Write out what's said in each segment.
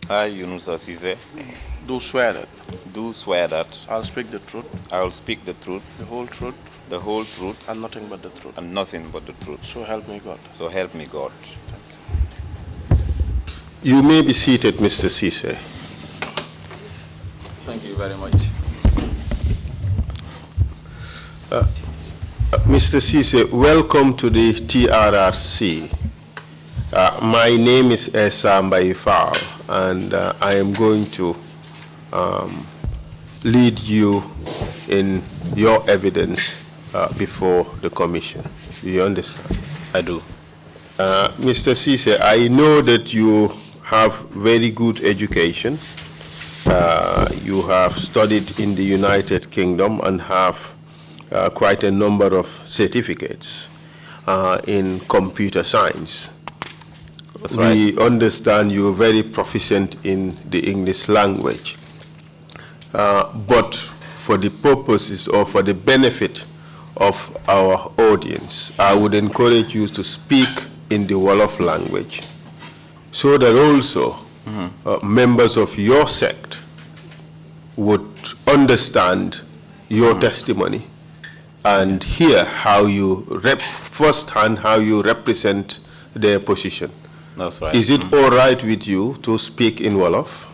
I, Yunusa Ceesay, do swear that do swear that I'll speak the truth, I will speak the truth, the whole truth, and nothing but the truth. and nothing but the truth. So help me God. So help me God. You may be seated, Mr. Ceesay. Thank you very much. Mr. Ceesay, welcome to the TRRC. My name is Ceesay, and I am going to lead you in your evidence before the commission. Do you understand? I do. Mr. Ceesay, I know that you have very good education. You have studied in the United Kingdom and have quite a number of certificates in computer science. That's right. We understand you're very proficient in the English language. But for the purposes or for the benefit of our audience, I would encourage you to speak in the Wolof language so that also members of your sect would understand your testimony and hear how you firsthand how you represent their position. That's right. Is it all right with you to speak in Wolof?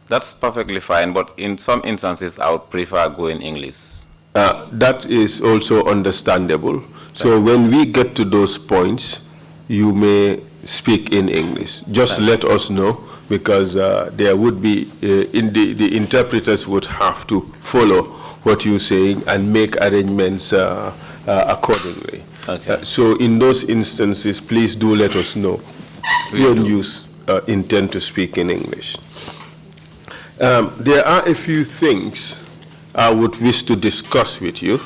That's perfectly fine, but in some instances, I would prefer going English. That is also understandable. So when we get to those points, you may speak in English. Just let us know, because there would be, the interpreters would have to follow what you're saying and make arrangements accordingly. Okay. So in those instances, please do let us know when you intend to speak in English. There are a few things I would wish to discuss with you.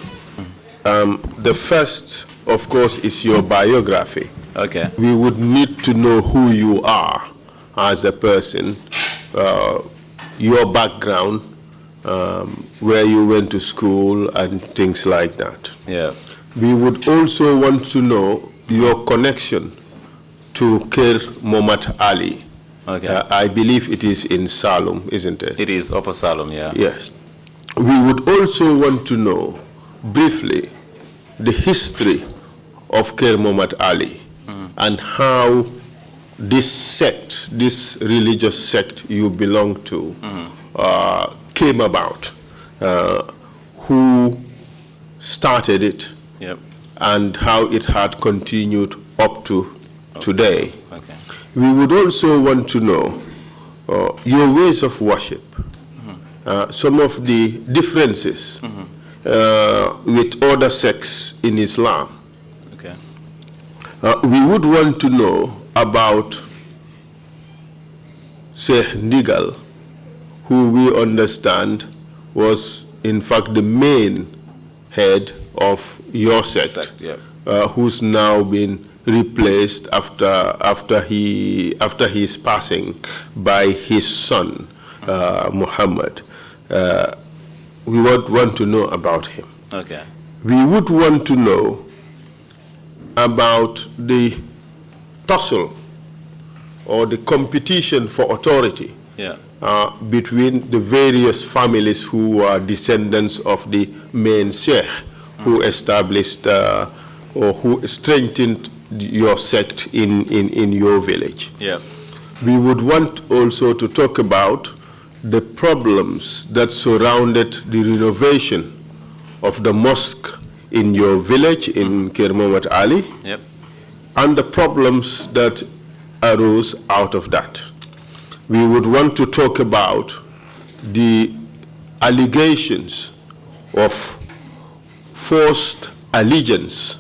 The first, of course, is your biography. Okay. We would need to know who you are as a person, your background, where you went to school and things like that. Yeah. We would also want to know your connection to Kir Mohammed Ali. Okay. I believe it is in Salem, isn't it? It is Upper Salem, yeah. Yes. We would also want to know briefly the history of Kir Mohammed Ali and how this sect, this religious sect you belong to, came about, who started it, Yep. and how it had continued up to today. Okay. We would also want to know your ways of worship, some of the differences with other sects in Islam. Okay. We would want to know about Sheikh Ndigal, who we understand was in fact the main head of your sect, yeah. who's now been replaced after his passing by his son Muhammad. We would want to know about him. Okay. We would want to know about the tussle or the competition for authority, Yeah. between the various families who are descendants of the main sheikh who established or who strengthened your sect in your village. Yeah. We would want also to talk about the problems that surrounded the renovation of the mosque in your village in Kir Mohammed Ali, Yep. and the problems that arose out of that. We would want to talk about the allegations of forced allegiance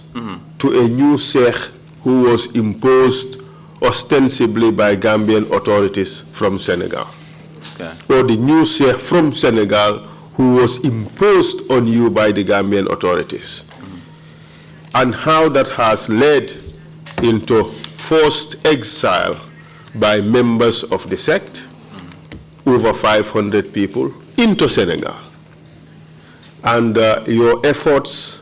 to a new sheikh who was imposed ostensibly by Gambian authorities from Senegal. Okay. Or the new sheikh from Senegal who was imposed on you by the Gambian authorities. And how that has led into forced exile by members of the sect, over 500 people, into Senegal. And your efforts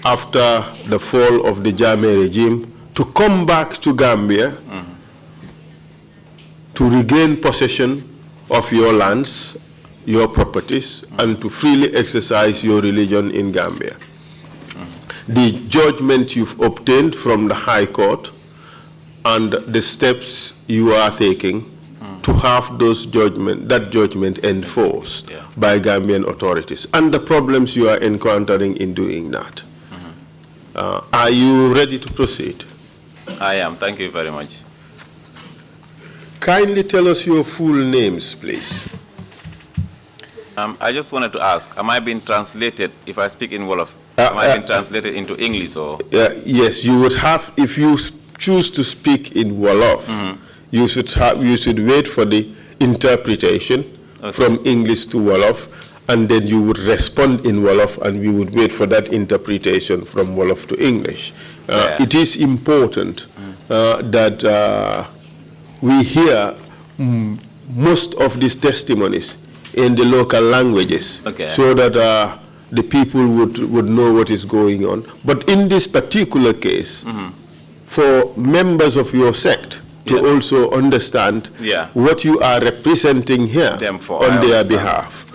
after the fall of the Jammeh regime to come back to Gambia to regain possession of your lands, your properties, and to freely exercise your religion in Gambia. The judgment you've obtained from the High Court and the steps you are taking to have that judgment enforced by Gambian authorities, and the problems you are encountering in doing that. Are you ready to proceed? I am. Thank you very much. Kindly tell us your full names, please. I just wanted to ask, am I being translated, if I speak in Wolof, am I being translated into English or? Yes, you would have, if you choose to speak in Wolof, you should wait for the interpretation from English to Wolof, and then you would respond in Wolof, and we would wait for that interpretation from Wolof to English. It is important that we hear most of these testimonies in the local languages, so that the people would know what is going on. But in this particular case, for members of your sect to also understand what you are representing here on their behalf.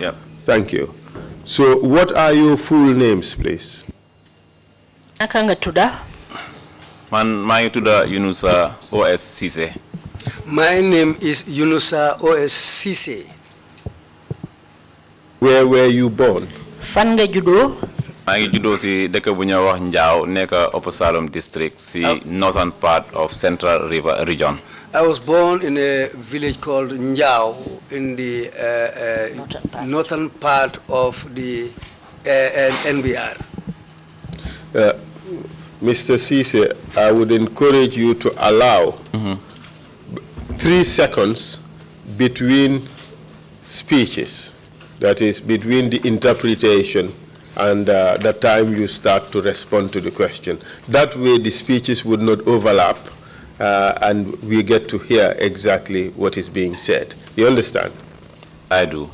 Thank you. So what are your full names, please? Nakanga tuda? My tuda Yunusa OS Ceesay. My name is Yunusa OS Ceesay. Where were you born? Fan nga judo? I judo si dëkk bu ñuy wax Njaaw nekk Upper Salom district si northern part of Central River region. I was born in a village called Njao in the northern part of the NBR. Mr. Ceesay, I would encourage you to allow 3 seconds between speeches, that is, between the interpretation and the time you start to respond to the question. That way the speeches would not overlap, and we get to hear exactly what is being said. You understand? I do.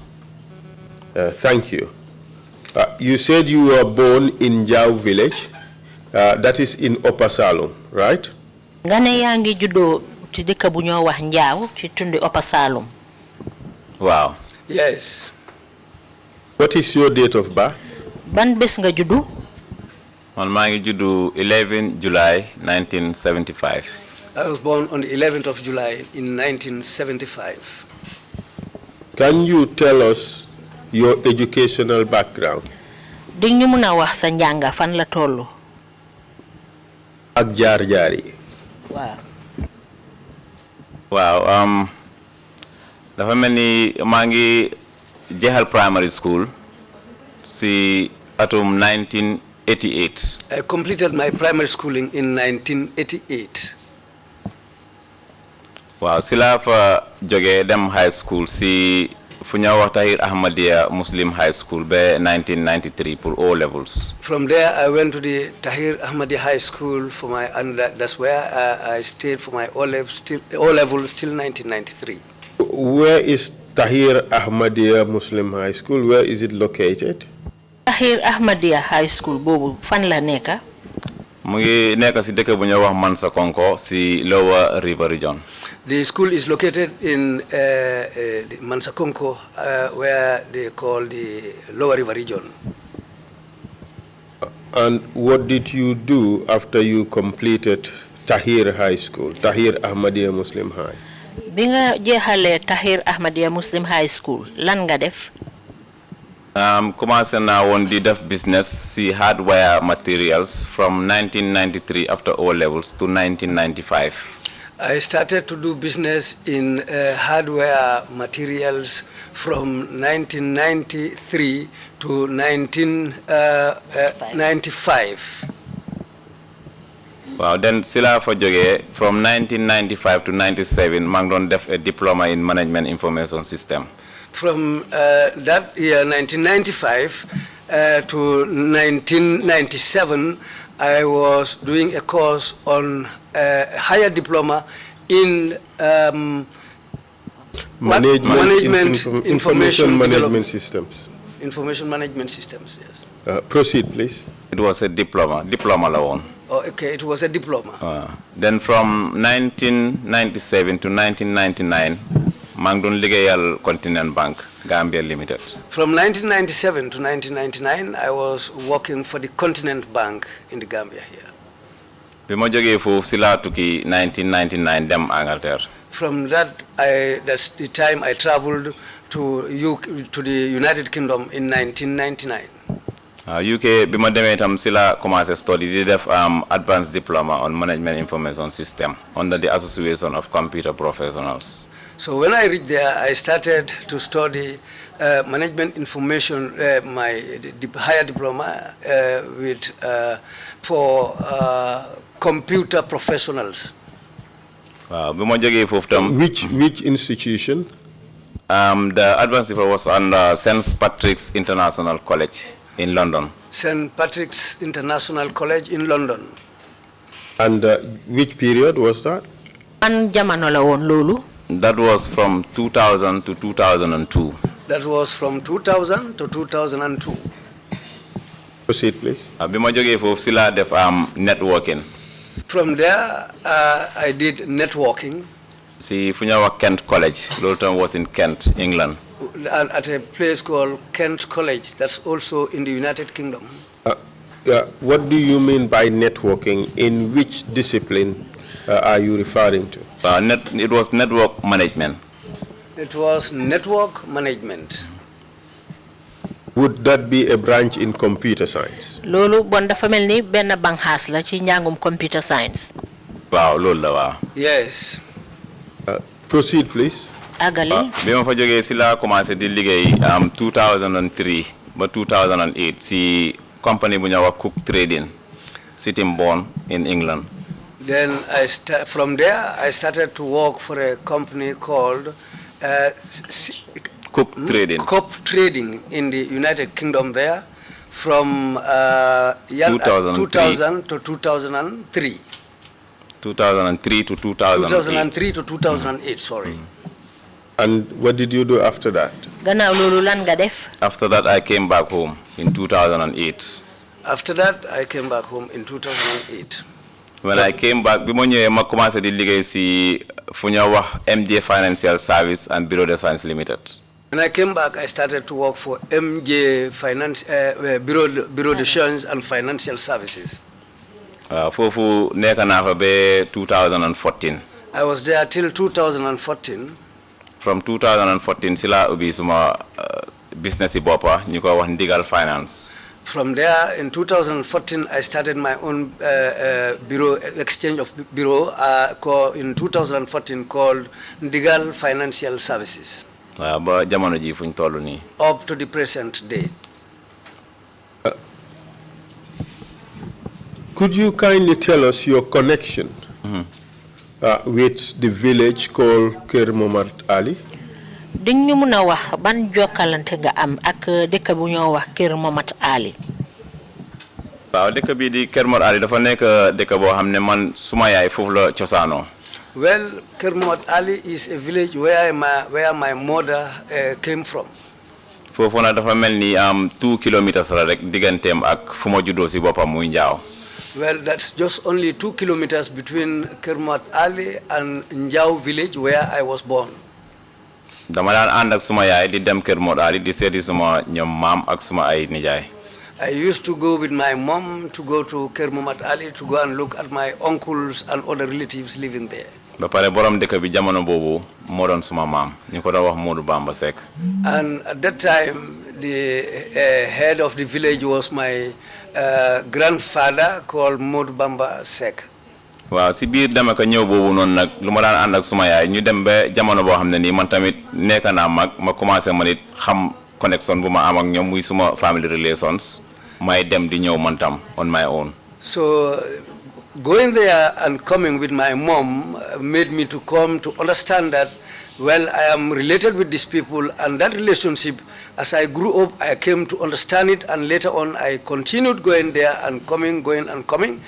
Thank you. You said you were born in Njau village. That is in Upper Salom, right? Ngane yangi judo ti dëkk bu ñoo wax Njaaw ci tundi Upper Salom. Wow. Yes. What is your date of birth? Ban bés nga juddu? Man maa ngi juddu 11 July 1975. I was born on the 11th of July in 1975. Can you tell us your educational background? Di ñu mëna wax sa njanga fan la tollu? Ak jaar-jaar yi. Wow. Wow. Dafa mel ni maa ngi jeexal primary school si atum 1988. I completed my primary schooling in 1988. Wow, si laa fa jógee dem high school si fu ñuy wax Tahir Ahmadiyya Muslim High School ba 1993 pour O levels. From there, I went to the Tahir Ahmadiyya High School for my, and that's where I stayed for my O levels till 1993. Where is Tahir Ahmadiyya Muslim High School? Where is it located? Tahir Ahmadiyya High School bobu fan la nekka? Mu ngi nekk si dëkk bu ñuy wax Mansa Konko si Lower River region. The school is located in Mansa Konko, where they call the Lower River region. And what did you do after you completed Tahir High School, Tahir Ahmadiyya Muslim High? Bi nga jeexalee Tahir Ahmadiyya Muslim High School, lan nga def? Commencé naa woon di def business si hardware materials from 1993 after O levels to 1995. I started to do business in hardware materials from 1993 to 1995. Wow, then sila fa jógee from 1995 to 97 maa ngi doon def a diploma in management information system. From that year 1995 to 1997, I was doing a course on higher diploma in information management systems. Information management systems, yes. Proceed, please. It was a diploma la woon. Oh, okay, it was a diploma. Then from 1997 to 1999, Mangdon Ligayal Continent Bank, Gambia Limited. From 1997 to 1999, I was working for the Continent Bank in the Gambia here. Bima joge fofu sila tuki 1999 dem Angleterre. From that, that's the time I traveled to the United Kingdom in 1999. UK bima deme tam sila commencé study di def advanced diploma on management information system under the Association of Computer Professionals. So when I reached there, I started to study management information, my higher diploma for computer professionals. Bima joge fofu tam Which institution? The advanced diploma was on St. Patrick's International College in London. St. Patrick's International College in London. And which period was that? An jamano la won lolu. That was from 2000 to 2002. That was from 2000 to 2002. Proceed, please. Bima joge fofu sila def networking. From there, I did networking. Si Funyawa Kent College, Lolton was in Kent, England. At a place called Kent College, that's also in the United Kingdom. What do you mean by networking? In which discipline are you referring to? It was network management. It was network management. Would that be a branch in computer science? Lolu bon dafa melni ben bankhas la ci njangum computer science. Wow, lolu la wa. Yes. Proceed, please. Agali. Bima fa joge sila commencé di liggéey 2003 ba 2008 si company bu ñawa Cook Trading sitting Bourne in England. Then from there I started to work for a company called Cook Trading. Cook Trading in the United Kingdom there from 2000 to 2003. 2003 to 2008. 2003 to 2008, sorry. And what did you do after that? Gannaaw lolu lan nga def? After that, I came back home in 2008. After that, I came back home in 2008. When I came back, bima ñëwé ma commencé di liggéey si fu ñu wax MJ Financial Service and Bureau de Science Limited. When I came back, I started to work for MJ Bureau de Science and Financial Services. Fofu nekk naa fa ba 2014. I was there till 2014. From 2014 sila ubi suma business boppa ñu ko wax Ndigal Finance. From there, in 2014, I started my own exchange of bureau in 2014 called Ndigal Financial Services. Ba jamono ji fuñ tollu ni. Up to the present day. Could you kindly tell us your connection with the village called Kër Momad Ali? Ding ñu mëna wax ban jokkalante nga am ak dëkk bu ñoo wax Kër Momad Ali. Waaw dëkk bi di Kër Momad Ali dafa nekk dëkk boo xam ne man suma yaay foofu la cosaanoo. Well, Kër Momad Ali is a village where my mother came from. Foofu na dafa mel ni 2 kilometers la rek digganteem ak fu ma juddoo si boppam muy Njaaw. Well, that's just only 2 kilometers between Kër Momad Ali and Njau village where I was born. Dama daan ànd ak suma yaay di dem Kër Momad Ali di seeti suma ñoom maam ak suma ay nijaay. I used to go with my mom to go to Kër Momad Ali to go and look at my uncles and other relatives living there. Ba pare borom dëkk bi jamono boobu moo doon suma maam ñu ko doon wax Modou Bamba Sect. And at that time, the head of the village was my grandfather called Modou Bamba Sect. Waaw si biir dama ko ñëw boobu noonu nag lu ma daan ànd ak suma yaay ñu dem ba jamono boo xam ne nii man tamit nekk naa mag ma commencé man it xam connection bu ma am ak ñoom muy suma family relations may dem di ñëw man tam on my own. So going there and coming with my mom made me to come to understand that, well, I am related with these people, and that relationship, as I grew up, I came to understand it, and later on I continued going there and coming, going and coming,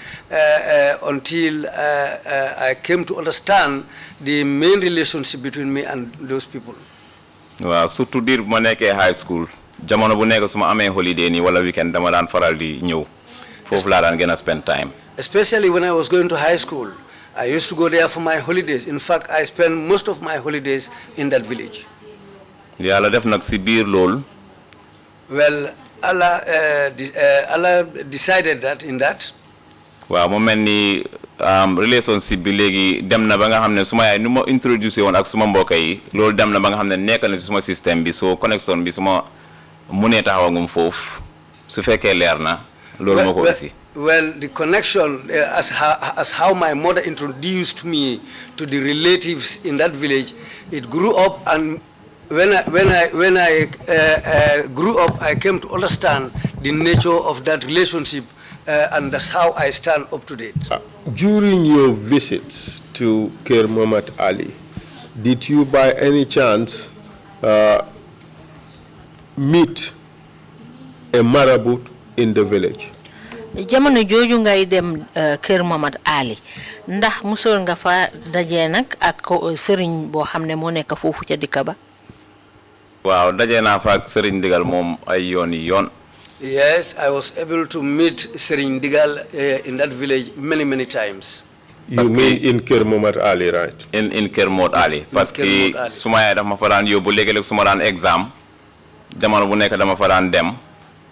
until I came to understand the main relationship between me and those people. Waaw surtout dir bu ma nekkee high school jamono bu nekk su ma amee holiday nii wala weekend dama daan faral di ñëw. foofu laa daan gën a spend time. Especially when I was going to high school, I used to go there for my holidays. In fact, I spent most of my holidays in that village. yàlla def nag si biir loolu. Well, Allah decided that in that. waaw mu mel ni relationship bi léegi dem na ba nga xam ne suma yaay nu ma introducé woon ak suma mbokk yi loolu dem na ba nga xam ne nekk na si suma système bi so connexion bi suma munee taxawagum foofu su fekkee leer na loolu moo ko aussi. Well, the connection, as how my mother introduced me to the relatives in that village, it grew up, and when I grew up, I came to understand the nature of that relationship, and that's how I stand up to date. During your visits to Ker Muhammad Ali, did you by any chance meet a marabut in the village? jamono jooju ngay dem Kër Muhammad Ali ndax musul nga fa dajee nag ak sëriñ boo xam ne moo nekk foofu ca dikka ba. waaw dajee naa fa ak sëriñ Digal moom ay yoon. Yes, I was able to meet Serigne Digal in that village many times. You mean in Ker Muhammad Ali, right? In Ker Muhammad Ali. Parce que suma yaay dafa ma fa daan yóbbu léegi-léeg suma daan exam jamono bu nekk dama fa daan dem.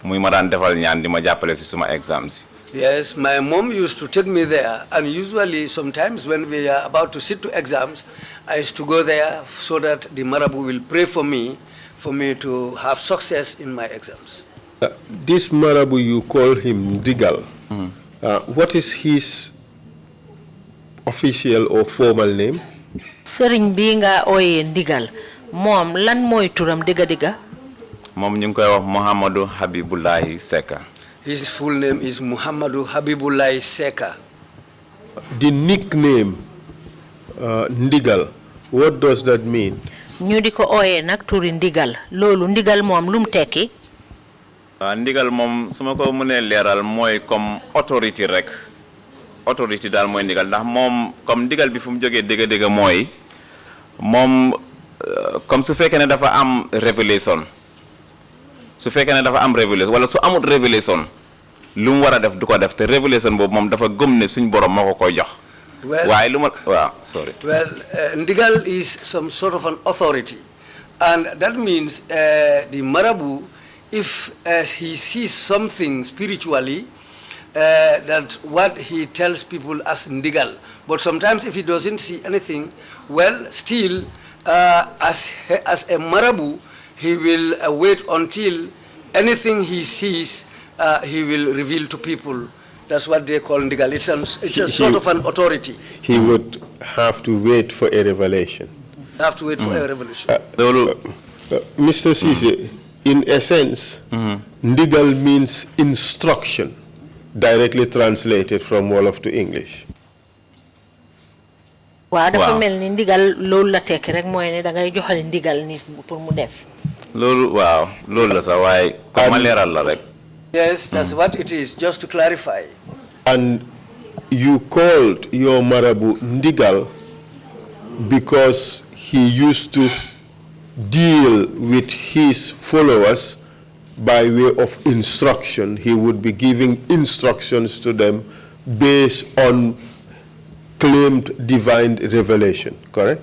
muy ma daan defal ñaan di ma jàppale si suma exams. Yes, my mom used to take me there, and usually sometimes when we are about to sit to exams, I used to go there so that the Marabu will pray for me to have success in my exams. This Marabu, you call him Digal. What is his official or formal name? Sëriñ bi nga ooyee Digal moom lan mooy turam diga. moom ñu ngi koy wax Muhammadu Habibullahi Seka. His full name is Muhammadu Habibullahi Seka. The nickname Ndigal, what does that mean? ñu di ko ooyee nag turi Ndigal loolu Ndigal moom lu mu tekki. Ndigal moom su ma ko mënee leeral mooy comme autorité rek autorité daal mooy Ndigal ndax moom comme Ndigal bi fu mu jógee dëgg-dëgg mooy moom comme su fekkee ne dafa am révélation su fekkee ne dafa am révélation wala su amut révélation lu mu war a def du ko def te révélation boobu moom dafa gëm ne suñ borom moo ko koy jox. waaye lu ma waaw sorry. Well, Ndigal is some sort of an authority, and that means the Marabu, if he sees something spiritually, that what he tells people as Ndigal. But sometimes if he doesn't see anything, well, still as a Marabu, he will wait until anything he sees, he will reveal to people. That's what they call Ndigal. It's a sort of an authority. He would have to wait for a revelation. Have to wait for a revelation. Mr. Ceesay, in essence, Ndigal means instruction, directly translated from Wolof to English. waaw dafa mel ni ndigal loolu la tekki rek mooy ne da ngay joxal ndigal nit pour mu def. loolu waaw loolu la sax waaye comme leeral la rek. Yes, that's what it is, just to clarify. And you called your Marabu Ndigal because he used to deal with his followers by way of instruction. He would be giving instructions to them based on claimed divine revelation, correct?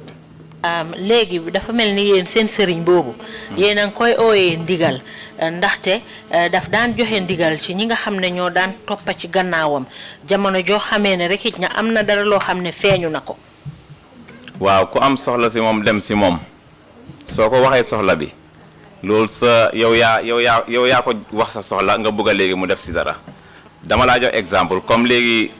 léegi dafa mel ni yéen seen sëriñ boobu yéen a ngi koy ooyee ndigal ndaxte daf daan joxe ndigal ci ñi nga xam ne ñoo daan toppa ci gannaawam jamono joo xamee ne rek it ña am na dara loo xam ne feeñu na ko. waaw ku am soxla si moom dem si moom soo ko waxee soxla bi loolu sa yow yaa ko wax sa soxla nga bëgg a léegi mu def si dara dama laa jox exemple comme léegi.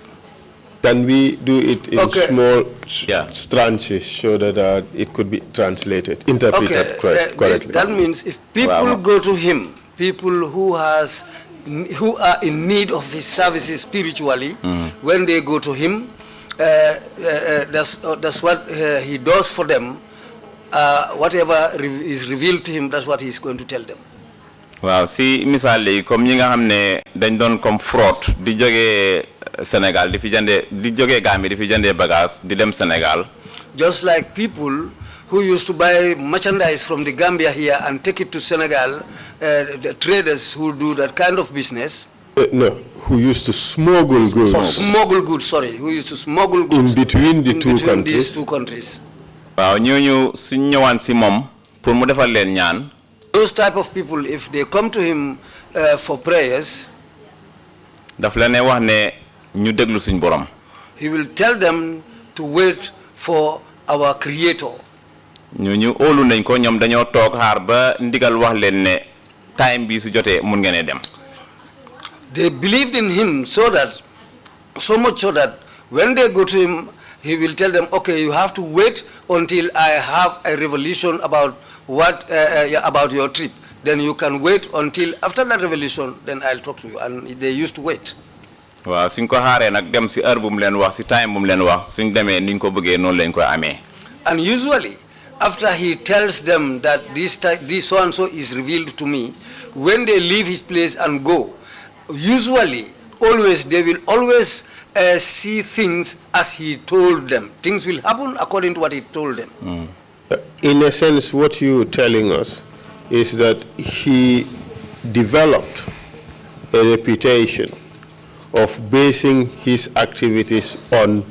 Can we do it in small Yeah. tranches so that it could be translated, interpreted correctly? That means if people go to him, people who are in need of his services spiritually, when they go to him, that's what he does for them. Whatever is revealed to him, that's what he's going to tell them. waaw si misaal léegi comme ñi nga xam ne dañ doon comme fraude di jógee Sénégal di fi jëndee di jógee Gambie di fi jëndee bagage di dem Sénégal. Just like people who used to buy merchandise from the Gambia here and take it to Senegal, the traders who do that kind of business. No, who used to smuggle goods. Or smuggle goods, sorry, who used to smuggle goods in between the two between countries. these two countries. waaw ñooñu suñ ñëwaan si moom pour mu defal leen ñaan. Those type of people, if they come to him for prayers, daf la ne wax ne ñu déglu suñ borom. he will tell them to wait for our Creator. ñooñu óolu nañ ko ñoom dañoo toog xaar ba ndigal wax leen ne time bi su jotee mun ngeen dem. They believed in him so much so that when they go to him, he will tell them, okay, you have to wait until I have a revelation about about your trip. Then you can wait until after that revelation, then I'll talk to you. And they used to wait. waaw suñ ko xaaree nag dem si heure bu mu leen wax si time bu mu leen wax suñ demee niñ ko bëggee noonu lañ koy amee. And usually, after he tells them that this so and so is revealed to me, when they leave his place and go, usually, they will always see things as he told them. Things will happen according to what he told them. In a sense, what you're telling us is that he developed a reputation of basing his activities on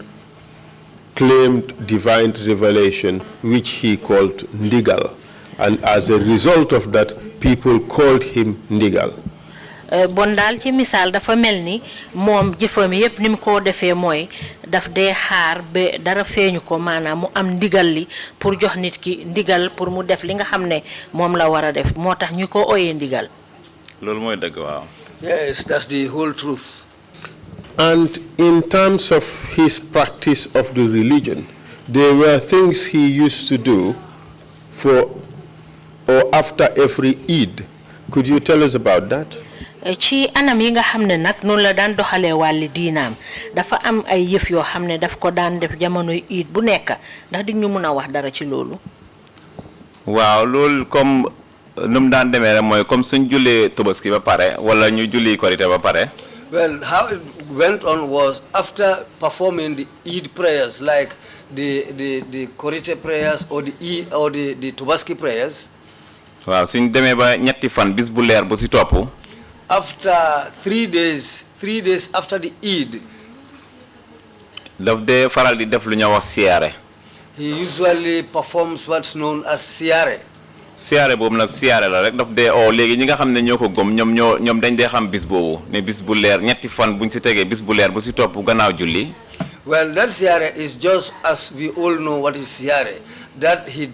claimed divine revelation, which he called Ndigal. And as a result of that, people called him Ndigal. Bon daal ci misaal dafa mel ni moom jëfam yépp ni mu ko defee mooy daf dee xaar ba dara feeñu ko maanaam mu am ndigal li pour jox nit ki ndigal pour mu def li nga xam ne moom la war a def moo tax ñu ko ooyee ndigal. loolu mooy dëgg waaw. Yes, that's the whole truth. And in terms of his practice of the religion, there were things he used to do for or after every Eid. Could you tell us about that? Ci anam yi nga xamne nak non la daan doxale wàlli diinaam dafa am ay yëf yoo xam ne daf ko daan def jamono Eid bu nekk ndax di ñu mën a wax dara ci loolu. waaw loolu comme num daan demee rek mooy comme suñ jullee Tabaski ba pare wala ñu julli Korité ba pare. Well, how it went on was after performing the Eid prayers, like the Korité prayers or the Eid or the Tabaski prayers. waaw suñ demee ba ñetti fan bis bu leer bu si topp. After 3 days after the Eid, daf dee faral di def lu ñu wax siyaare. he usually performs what's known as siyaare. siyaare boobu nag siyaare la rek daf dee oo léegi ñi nga xam ne ñoo ko gëm ñoom dañ dee xam bis boobu ne bis bu leer ñetti fan buñ si tegee bis bu leer bu si topp gannaaw julli. Well, that siyaare is just as we all know what is siyaare, that he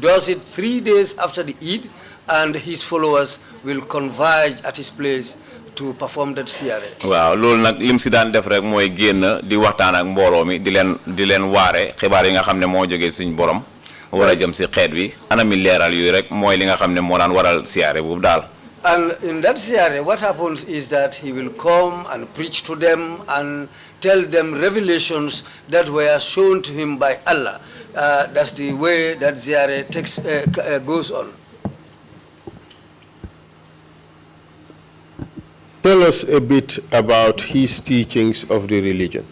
does it 3 days after the Eid, and his followers will converge at his place to perform that siyaare. waaw loolu nag lim si daan def rek mooy génn di waxtaan ak mbooloo mi di leen waare xibaar yi nga xam ne moo jógee suñ borom war a jëm si xeet wi anami leeral yooyu rek mooy li nga xam ne moo daan waral siyaare boobu daal. And in that siyaare, what happens is that he will come and preach to them and tell them revelations that were shown to him by Allah. That's the way that siyaare goes on. Tell us a bit about his teachings of the religion.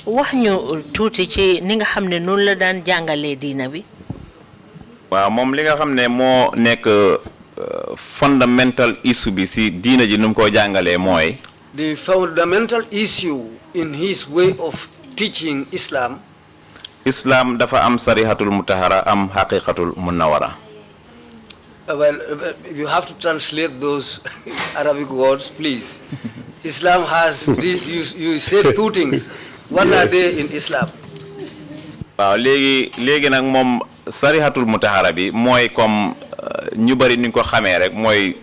wax ñu tuuti ci ni nga xam ne noonu la daan jàngalee diina bi. waaw moom li nga xam ne moo nekk fundamental issue bi si diina ji nu mu ko jàngalee mooy. The fundamental issue in his way of teaching Islam. Islam dafa am sarihatul mutahara am haqiqatul munawara. Well, you have to translate those Arabic words, please. Islam has this. You said two things. What are they in Islam? waaw léegi nag moom sarihatul mutahara bi mooy comme ñu bari ni ko xamee rek mooy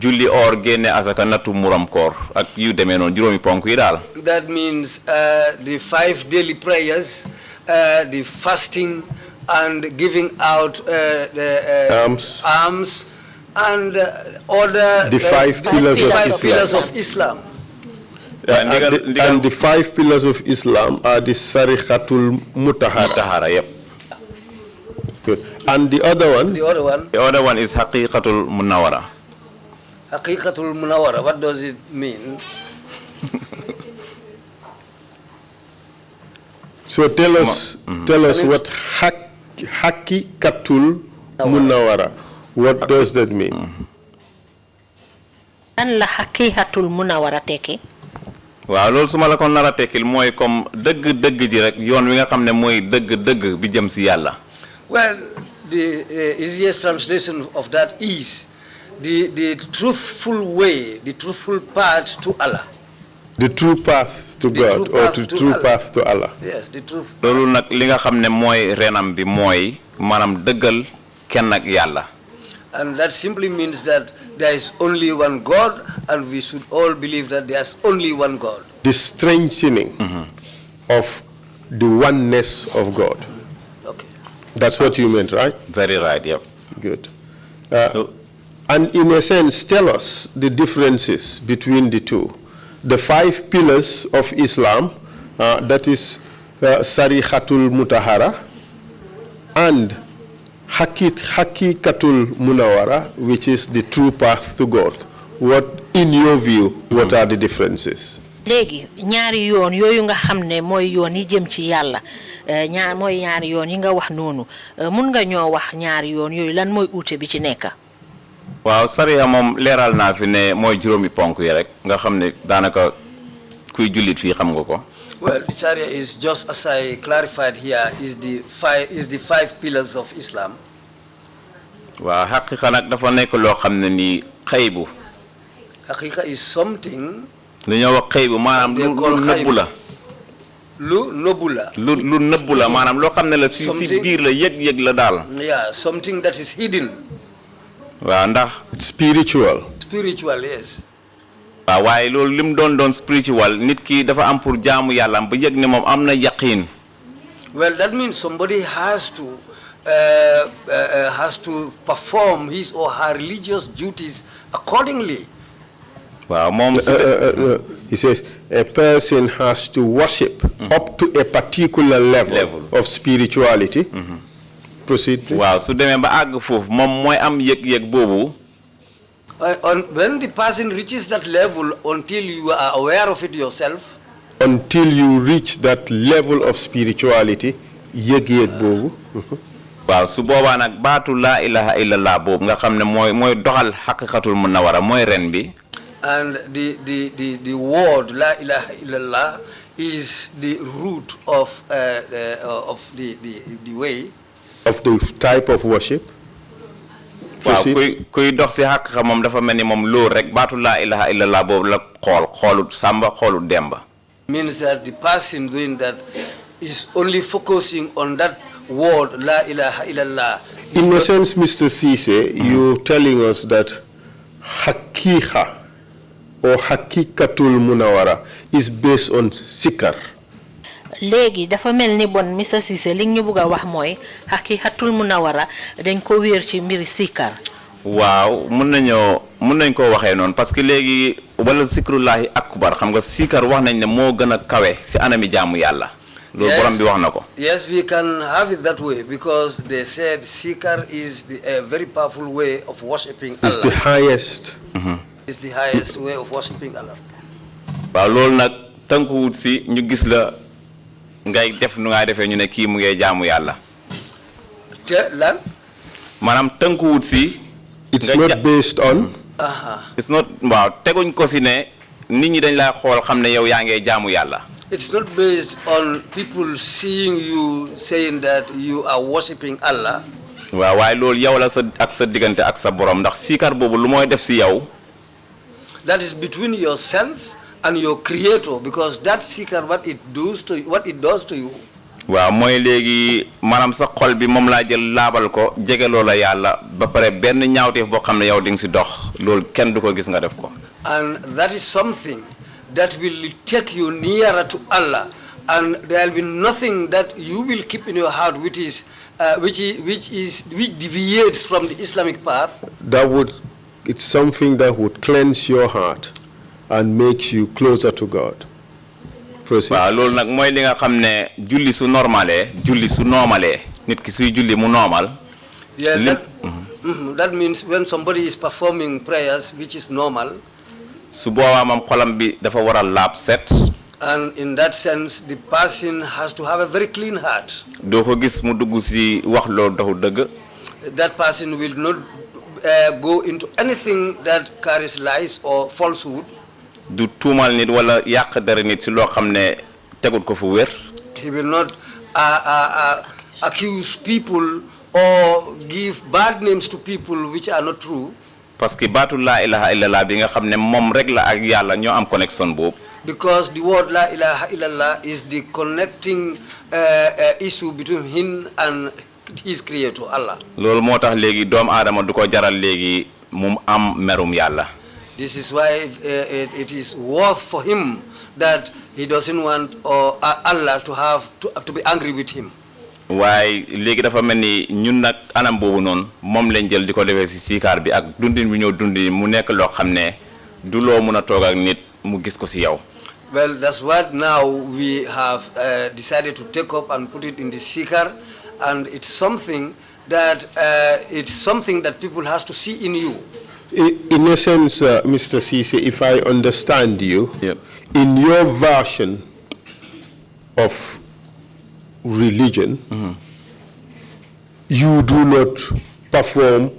julli or génne asaka nattu muram koor ak yu demee noonu juróomi ponk yi daal. That means the 5 daily prayers, the fasting, and giving out the alms, and other the 5 pillars of Islam. And the 5 pillars of Islam are the Sarihatul Mutahara. Yep. Good. And the other one? The other one is Haqiqatul Munawara. Haqiqatul Munawara, what does it mean? So tell us what Haqiqatul Munawara, what does that mean? an la haqiqatul munawara tekki. waaw loolu su ma la ko nar a tekkil mooy comme dëgg-dëgg ji rek yoon wi nga xam ne mooy dëgg-dëgg bi jëm si yàlla. Well, the easiest translation of that is the truthful way, the truthful path to Allah. The true path to God, or the true path to Allah. Yes, the truth. loolu nag li nga xam ne mooy renam bi mooy maanaam dëggal kenn ak yàlla. And that simply means that there is only one God, and we should all believe that there is only one God. The strengthening of the oneness of God. Okay. That's what you meant, right? Very right, yep. Good. And in a sense, tell us the differences between the two. The 5 pillars of Islam, that is Sarihatul Mutahara, and Hakikatul Munawara, which is the true path to God. What, in your view, what are the differences? Léegi ñaari yoon yooyu nga xam ne mooy yoon yi jëm ci yàlla mooy ñaari yoon yi nga wax noonu mun nga ñoo wax ñaari yoon yooyu lan mooy uute bi ci nekk. waaw sariya moom leeral naa fi ne mooy juróomi ponk yi rek nga xam ne daanaka kuy jullit fii xam nga ko. Well, the Sharia is just as I clarified here is the five pillars of Islam. waaw xaqiqa nag dafa nekk loo xam ne nii xëybu. Haqiqa is something. dañoo wax xëybu maanaam lu nëbbu la. lu nëbbu la. lu nëbbu la maanaam loo xam ne la si biir la yëg-yëg la daal. Yeah, something that is hidden. waaw ndax. Spiritual. Spiritual, yes. waaw waaye loolu lim doon spiritual nit ki dafa am pour jaamu yàlla ba yëg ne moom am na yaqiin. Well, that means somebody has to perform his or her religious duties accordingly. waaw moom. He says a person has to worship up to a particular level of spirituality. Proceed, please. waaw su demee ba àgg foofu moom mooy am yëg-yëg boobu. When the person reaches that level, until you are aware of it yourself. Until you reach that level of spirituality, yëg-yëg boobu. waaw su boobaa nag baatu laa ilaha illallah boobu nga xam ne mooy doxal xaqiqatul munawara mooy ren bi. And the word La ilaha illallah is the root of the way. Of the type of worship. waaw kuy dox si xaqiqa moom dafa mel ni moom loolu rek baatu laa ilaha illallah boobu la xoolut sàmba xoolut demba. Means that the person doing that is only focusing on that word La ilaha illallah. In a sense, Mr. Ceesay, you're telling us that haqiqa or haqiqatul munawara is based on sikar. léegi dafa mel ni bon Mr. Ceesay li ñu bëgg a wax mooy haqiqatul munawara dañ ko wéer ci mbiri sikar. waaw mun nañ koo waxee noonu parce que léegi wala zikrullahi akbar xam nga sikar wax nañ ne moo gën a kawe si anami jaamu yàlla. loolu borom bi wax na ko. Yes, we can have it that way because they said sikar is a very powerful way of worshiping Allah. It's the highest. It's the highest way of worshiping Allah. waaw loolu nag tënkuwut si ñu gis la ngay def nu ngay defee ñu ne kii mu ngay jaamu yàlla. te lan. maanaam tënkuwut si. It's not based on. It's not waaw teguñ ko si ne nit ñi dañ laa xool xam ne yow yaa ngay jaamu yàlla. It's not based on people seeing you saying that you are worshiping Allah. waaw waaye loolu yow la ak sa diggante ak sa borom ndax sikar boobu lu mooy def si yow. That is between yourself and your creator because that sikar what it does to you. waaw mooy léegi maanaam sa xol bi moom laa jël laabal ko jegeloo la yàlla ba pare benn ñaawteef boo xam ne yow di nga si dox loolu kenn du ko gis nga def ko. And that is something that will take you nearer to Allah, and there will be nothing that you will keep in your heart which deviates from the Islamic path. It's something that would cleanse your heart and makes you closer to God. waaw loolu nag mooy li nga xam ne julli su normalee nit ki suy julli mu normal. Yeah, that means when somebody is performing prayers which is normal. su boobaa moom xolam bi dafa war a laab set. And in that sense the person has to have a very clean heart. doo ko gis mu dugg si wax loolu doxul dëgg. That person will not go into anything that carries lies or falsehood. du tuumal nit wala yàq dara nit ci loo xam ne tegut ko fu wér. He will not accuse people or give bad names to people which are not true. parce que baatu laa ilaha illallah bi nga xam ne moom rek la ak yàlla ñoo am connexion boobu. Because the word la ilaha illallah is the connecting issue between him and his creator Allah. loolu moo tax léegi doomu aadama du ko jaral léegi mu am merum yàlla. This is why it is worth for him that he doesn't want Allah to be angry with him. waaye léegi dafa mel ni ñun nag anam boobu noonu moom lañ jël di ko defee si siikaar bi ak dundin bi ñëw dundi mu nekk loo xam ne du loo mun a toog ak nit mu gis ko si yow. Well, that's what now we have decided to take up and put it in the siikaar, and it's something that people has to see in you. In essence, Mr. Ceesay, if I understand you, Yep. in your version of religion, you do not perform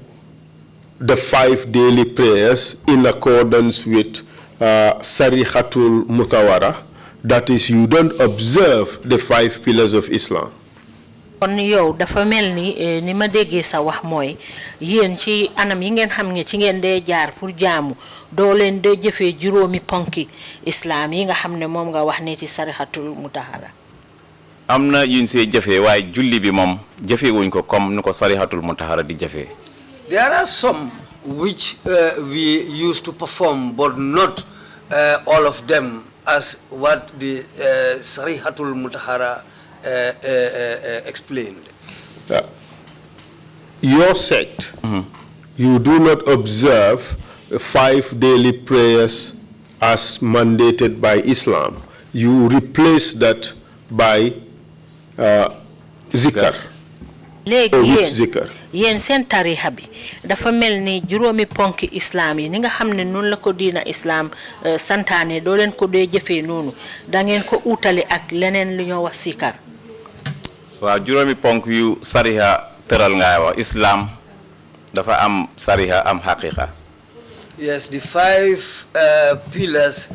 the 5 daily prayers in accordance with Sarihatul Mutawara. That is, you don't observe the 5 pillars of Islam. kon yow dafa mel ni ni ma déggee sa wax mooy yéen ci anam yi ngeen xam ne ci ngeen dee jaar pour jaamu doo leen dee jëfee juróomi ponki islam yi nga xam ne moom nga wax ne ci sarihatul mutahara. am na yuñ see jëfee waaye julli bi moom jëfee wuñ ko comme ni ko sarihatul mutahara di jëfee. There are some which we used to perform, but not all of them as what the Sarihatul Mutahara explained. Your sect, you do not observe 5 daily prayers as mandated by Islam. You replace that by zikr. léegi yéen seen tarixa bi dafa mel ni juróomi ponki islam yi ni nga xam ne noonu la ko diina islam santaane doo leen ko dee jëfee noonu da ngeen ko uutale ak leneen lu ñoo wax sikar. waaw juróomi ponk yu sariha tëral ngay wax islam dafa am sariha am haqiqa. Yes, the 5 pillars,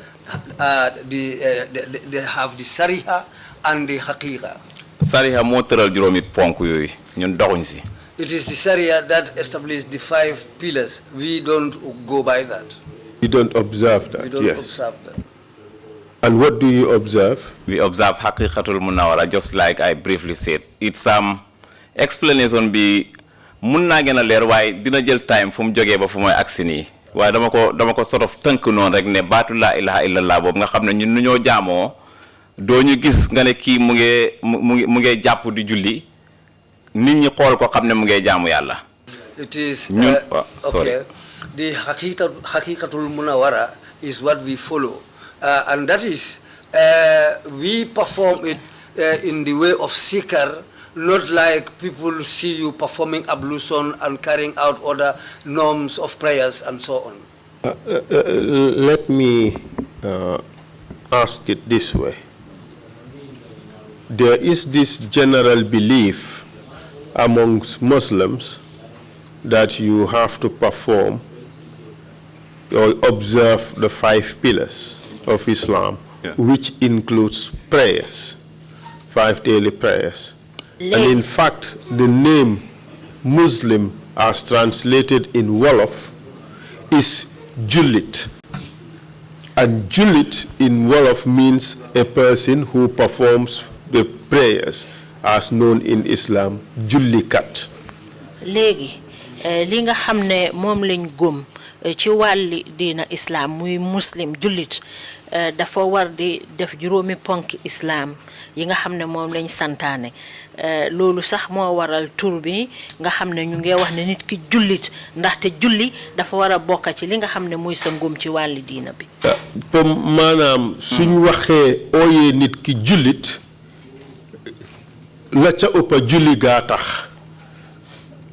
they have the Sariha and the Haqiqa. sariha moo tëral juróomi ponk yooyu ñun doxuñ si. It is the Sharia that established the 5 pillars. We don't go by that. You don't observe that, We don't yes. observe that. And what do you observe? We observe haqiqatul munawara just like I briefly said. It's explanation bi mun naa gën a leer waaye dina jël time fu mu jógee ba fu mooy agsi nii waaye dama ko sort of tënk noonu rek ne baatu laa ilaha illallah boobu nga xam ne ñun nu ñoo jaamoo doo ñu gis nga ne kii mu ngi jàpp di julli nit ñi xool ko xam ne mu ngi jaamu yàlla. It is sorry. okay. The Haqiqatul Munawara is what we follow, and that is we perform it in the way of sikar, not like people see you performing ablution and carrying out other norms of prayers and so on. Let me ask it this way. There is this general belief amongst Muslims that you have to perform or observe the 5 pillars of Islam, which includes prayers, 5 daily prayers. And in fact, the name Muslim, as translated in Wolof, is Jullit. And Jullit in Wolof means a person who performs the prayers, as known in Islam, Jullikat. Léegi li nga xam ne moom lañ gëm ci wàlli diina islam muy muslim jullit dafa war di def juróomi ponki islam yi nga xam ne moom lañ santaane loolu sax moo waral tur bi nga xam ne ñu ngi wax ne nit ki jullit ndaxte julli dafa war a bokk ci li nga xam ne muy sa ngëm ci wàlli diina bi. maanaam suñ waxee ooyee nit ki jullit la ca ëpp julli gaa tax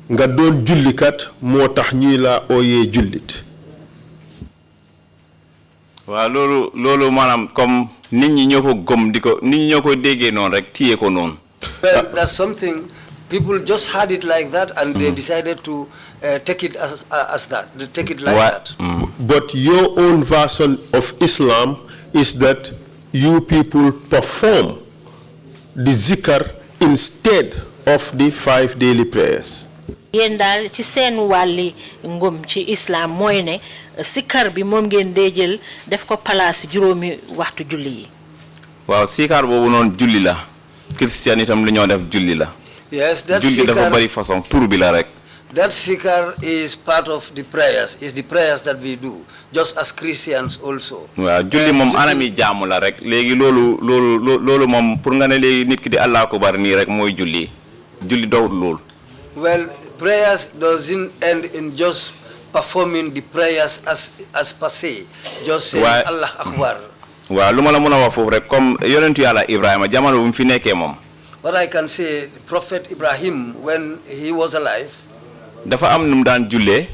nga doon jullikat moo tax ñuy la ooyee jullit. waaw loolu maanaam comme nit ñi ñoo ko gëm di ko nit ñi ñoo ko déggee noonu rek téye ko noonu. Well, that's something People just had it like that, and they decided to take it as that. They take it like that. But your own version of Islam is that you people perform the zikr instead of the 5 daily prayers. Yéen daal ci seen wàlli ngëm ci islam mooy ne sikar bi moom ngeen dee jël def ko place juróomi waxtu julli yi. waaw sikar boobu noonu julli la christian itam lu ñoo def julli la. Yes, that julli dafa bari façon tur bi la rek. That sikar is part of the prayers. Is the prayers that we do, just as Christians also. waaw julli moom anami jaamu la rek léegi loolu moom pour nga ne léegi nit ki di Allah akbar nii rek mooy julli dowul loolu. Well, prayers doesn't end in just performing the prayers as per se, just saying Allah Akbar. waaw lu ma la mën a wax foofu rek comme yonentu Yàlla Ibrahima jamono bu mu fi nekkee moom. What I can say, Prophet Ibrahim, when he was alive, dafa am nu mu daan jullee.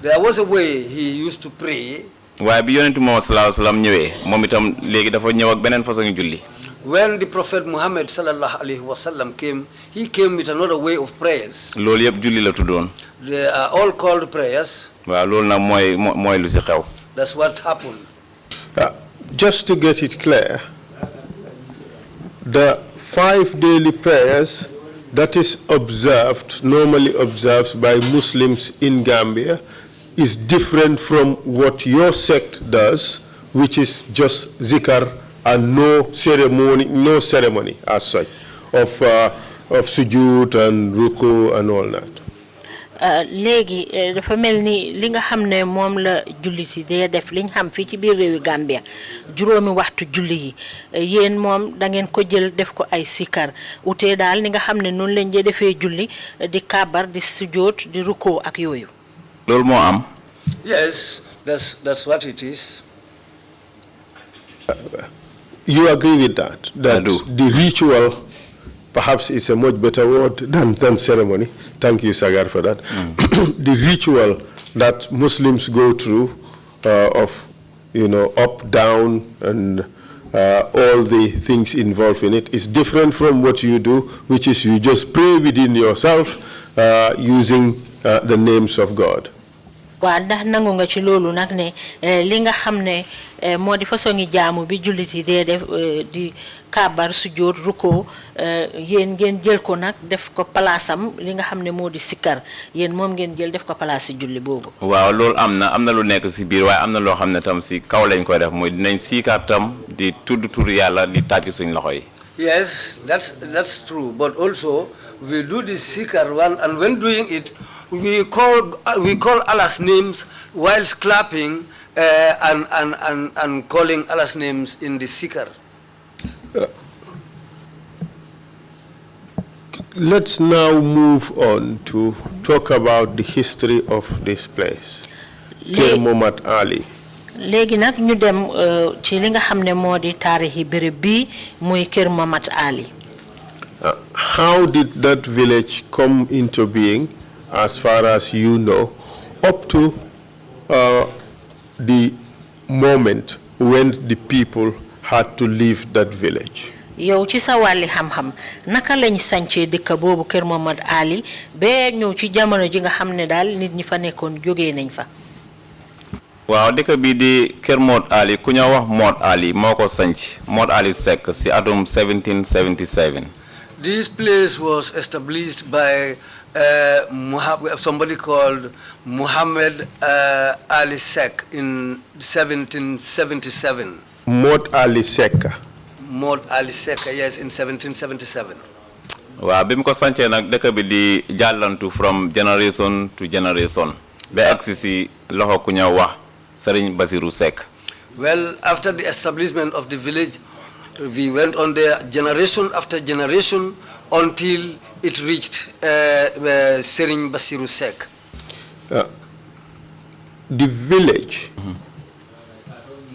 there was a way he used to pray. waaye bi yonentu Muhammad sallallahu alayhi wa sallam ñëwee moom itam léegi dafa ñëw ak beneen façon julli. When the Prophet Muhammad sallallahu alaihi wasallam came, he came with another way of prayers. loolu yëpp julli la tuddoon. They are all called prayers. waaw loolu nag mooy lu si xew. That's what happened. Just to get it clear, the 5 daily prayers that is normally observed by Muslims in Gambia is different from what your sect does, which is just zikr and no ceremony as such of sujood and ruku and all that. Léegi dafa melni li nga xamne mom la julliti de def liñ xam fi ci biir réewi Gambia juróomi waxtu julli yi yeen mom da ngeen ko jël def ko ay sikar uté dal ni nga xamne non lañ jé defé julli di kabar di sujood di ruko ak yoyu. Lool mo am. Yes, that's what it is. You agree with that? That the ritual perhaps is a much better word than ceremony. Thank you, Sagar, for that. The ritual that Muslims go through of, up, down, and all the things involved in it is different from what you do, which is you just pray within yourself using the names of God. Wa ndax nangu nga ci lolu nak ne li nga xamne modi façon jaamu bi juliti de def di kabar sujud ruko yeen ngeen jël ko nak def ko palaasam li nga xamne modi sikar yeen mom ngeen jël def ko place julli bobu. Waaw lool amna lu nekk ci biir way amna lo xamne tam ci kaw lañ koy def moy dinañ sikar tam di tuddu tur yalla di tàcc suñ loxo yi. Yes, that's true, but also we do this sikar one, and when doing it we call Allah's names whilst clapping and calling Allah's names in the sikar. Let's now move on to talk about the history of this place. Kër Momat Ali. Léegi nak ñu dem ci li nga xamne modi taarixi bërëb bi muy Kër Momat Ali. How did that village come into being, as far as you know, up to the moment when the people had to leave that village? Yow ci sa wàlli xam-xam naka lañ sancee dëkk boobu Kër Momat Ali ba ñëw ci jamono ji nga xam ne daal nit ñi fa nekkoon jógee nañ fa. waaw dëkk bi di Kër Momat Ali ku ñoo wax Momat Ali moo ko sanc Momat Ali Sect si atum 1777. This place was established by somebody called Muhammad Ali Sect in 1777. Momat Ali Sect. Mod Ali Sect, yes, in 1777. Waaw bi mu ko sancee nag dëkk bi di jàllantu from generation to generation ba agsi si loxo ku ñëw wax Serigne Basiru Seck. Well, after the establishment of the village, we went on there generation after generation until it reached Serigne Basiru Seck. The village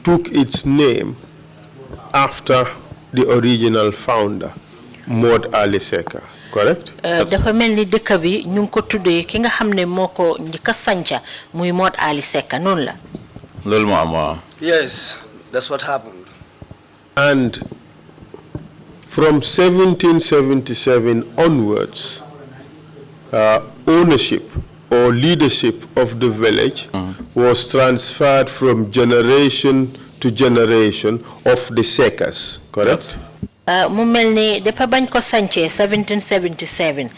took its name after the original founder, Mod Ali Seck, correct? Dafa melni dëkk bi ñu ko tuddé ki nga xamné moko ñika sanca muy Mod Ali Seck non la. Lol mo am. Yes, that's what happened. And from 1777 onwards, ownership or leadership of the village was transferred from generation to generation of the Seckers, correct? mu melni depuis bañ ko sancé 1777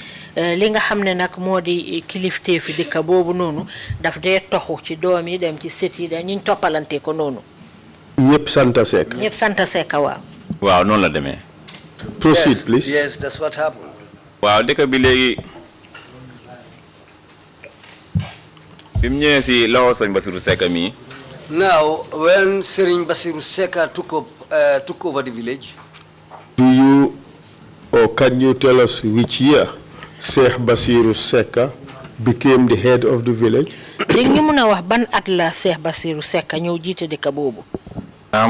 li nga xamné nak modi kilifté fi dëkk bobu nonu daf dé toxu ci doom yi dem ci sët yi dañu topalanté ko nonu ñepp santa Seck. ñepp santa Seck waaw. waaw non la démé. Proceed, please. Yes, that's what happened. waaw dëkk bi légui bim ñëwé ci loxo Serigne Bassirou Seck mi. Now, when Serigne Bassirou Seck took over the village, Do you or can you tell us which year Sheikh Bassirou Seck became the head of the village? léegi ñu mëna wax ban at la Cheikh Bassirou Seck ñëw jité dëkk bobu.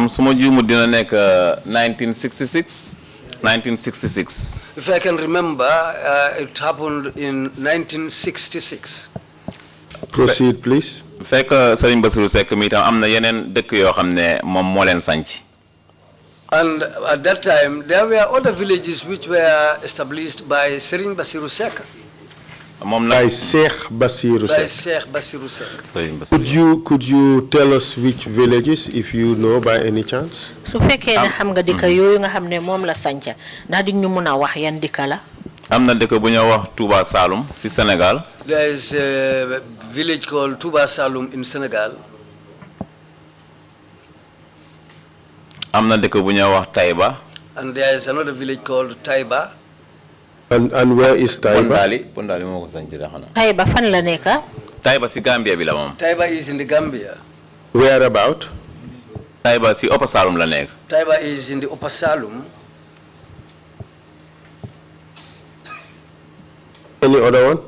Suma juumu dina nek 1966. 1966. if I can remember, it happened in 1966. Proceed, please. Fekk Serigne Bassirou Seck mi tam amna yenen dëkk yo xamné mom mo len sanc. And at that time, there were other villages which were established by Serigne Bassirou Seck. Mom By nak Sheikh Bassirou By Seck. Sheikh Bassirou Seck. Serigne Bassirou. Could you tell us which villages, if you know by any chance? su fekkee ne xam nga dëkk yooyu nga xam ne moom la sanca ndax di ñu mën a wax yan dëkk la. Amna dëkk bu ñu wax Touba Saloum ci Sénégal. There is a village called Touba Saloum in Senegal. Amna dëkk bu ñu wax Taïba. And there is another village called Taiba. And where is Taiba? Pondali moko sanc da xana. Tayba fan la nekk. Taïba ci Gambia bi la mom. Taiba is in the Gambia. Where about? Taïba ci Upper Saloum la nekk. Taiba is in the Upper Saloum. Any other one?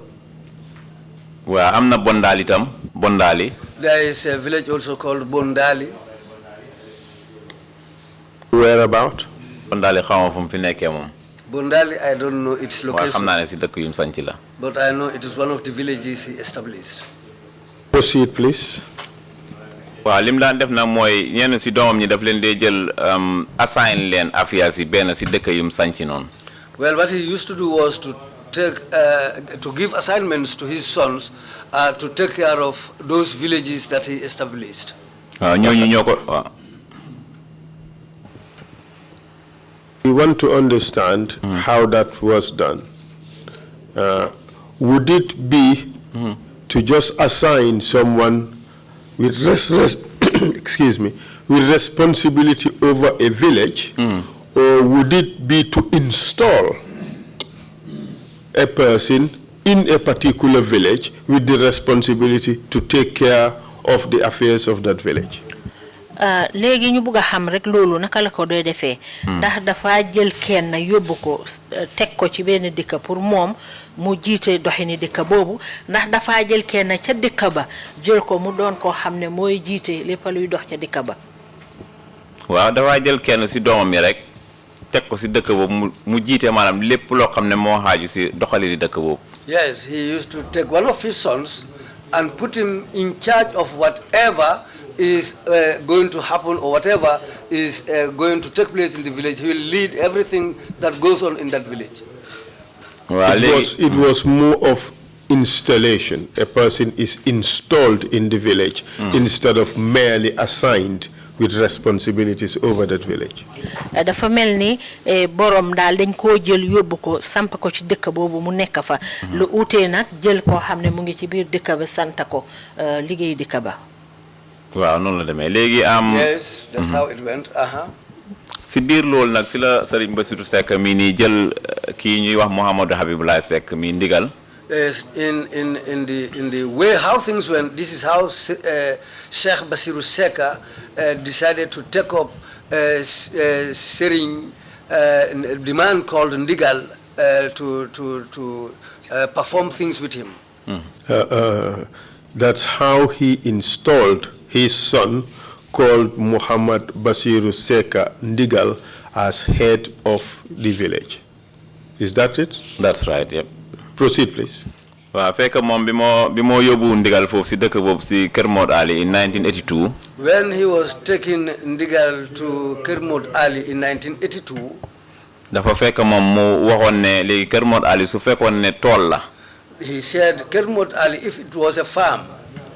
Wa amna Bondali tam, Bondali. There is a village also called Bondali. Where about? Bondali xawma fu mu fi nekké mom. Bondali, I don't know its Wa location, xamna né ci dëkk yum sanc la. but I know it is one of the villages he established. Proceed, please. Wa lim daan def nak moy ñen ci doomam ñi daf leen dé jël assign leen affaires yi ben ci dëkk yum sanc non. Well, what he used to do was to to give assignments to his sons to take care of those villages that he established. Ñoñu ñoko We want to understand how that was done. Would it be to just assign someone with excuse me, with responsibility over a village, or would it be to install a person in a particular village with the responsibility to take care of the affairs of that village? Léegi ñu bëgg xam rek loolu naka la ko doy defee ndax dafa jël kenn yóbbu ko teg ko ci benn dëkk pour moom mu jiite doxini dëkk boobu ndax dafa jël kenn ca dëkk ba jël ko mu doon koo xam ne mooy jiite lépp luy dox ca dëkk ba. waaw dafa jël kenn ci doomam yi rek teg ko ci dëkk boobu mu jiite maanaam lépp loo xam ne moo xaaju ci doxali di dëkk boobu. Yes, he used to take one of his sons and put him in charge of whatever is going to happen or whatever is going to take place in the village. He will lead everything that goes on in that village. It was more of installation. A person is installed in the village instead of merely assigned with responsibilities over that village. Dafa melni borom dal dañ ko jël yobbu ko samp ko ci dëkk bobu mu nekk fa lu outé nak jël ko xamné mu ngi ci biir dëkk ba santa ko liggéey dëkk ba. Waaw non la démé légui am Yes, that's how it went. Si biir lool nak si la Serigne Bassirou Seck mi ni jël ki ñuy wax Mohamadou Habibullah Seck mi ndigal. Yes, in the way how things went, this is how Sheikh Bassirou Seck decided to take up Serigne, the man called Ndigal, to perform things with him. That's how he installed his son, called Muhammad Bassirou Seck Ndigal, as head of the village. Is that it? That's right, yep. Proceed, please. Waaw fekk mom bi mo yóbbu ndigal foofu si dëkk boobu si Kër Mod Ali in 1982. When he was taking Ndigal to Kër Mod Ali in 1982, dafa fekk mom mu waxoon ne léegi Kër Mod Ali su fekkoon ne tool la. he said, Kermot Ali, if it was a farm,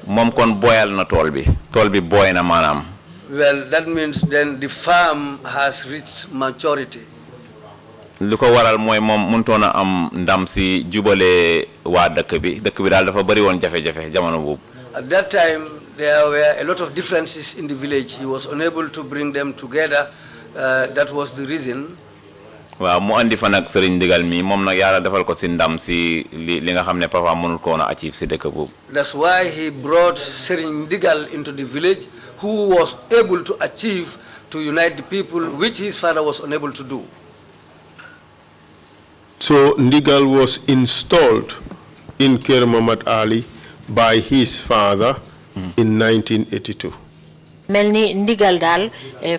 moom kon boyal na tool bi boy na maanaam. well, that means then the farm has reached maturity. lu ko waral mooy moom mënutoon a am ndam si jubale waa dëkk bi daal dafa bëri woon jafe-jafe jamono boobu. At that time, there were a lot of differences in the village. He was unable to bring them together. That was the reason. waaw mu andi fa nag Sëriñ Ndigal mi moom nag yàlla defal ko si ndam si li nga xam ne papa mënul ko woon a achieve si dëkk boobu. That's why he brought Serigne Ndigal into the village, who was able to achieve to unite the people, which his father was unable to do. So Ndigal was installed in Ker Muhammad Ali by his father in 1982. melni ndigal dal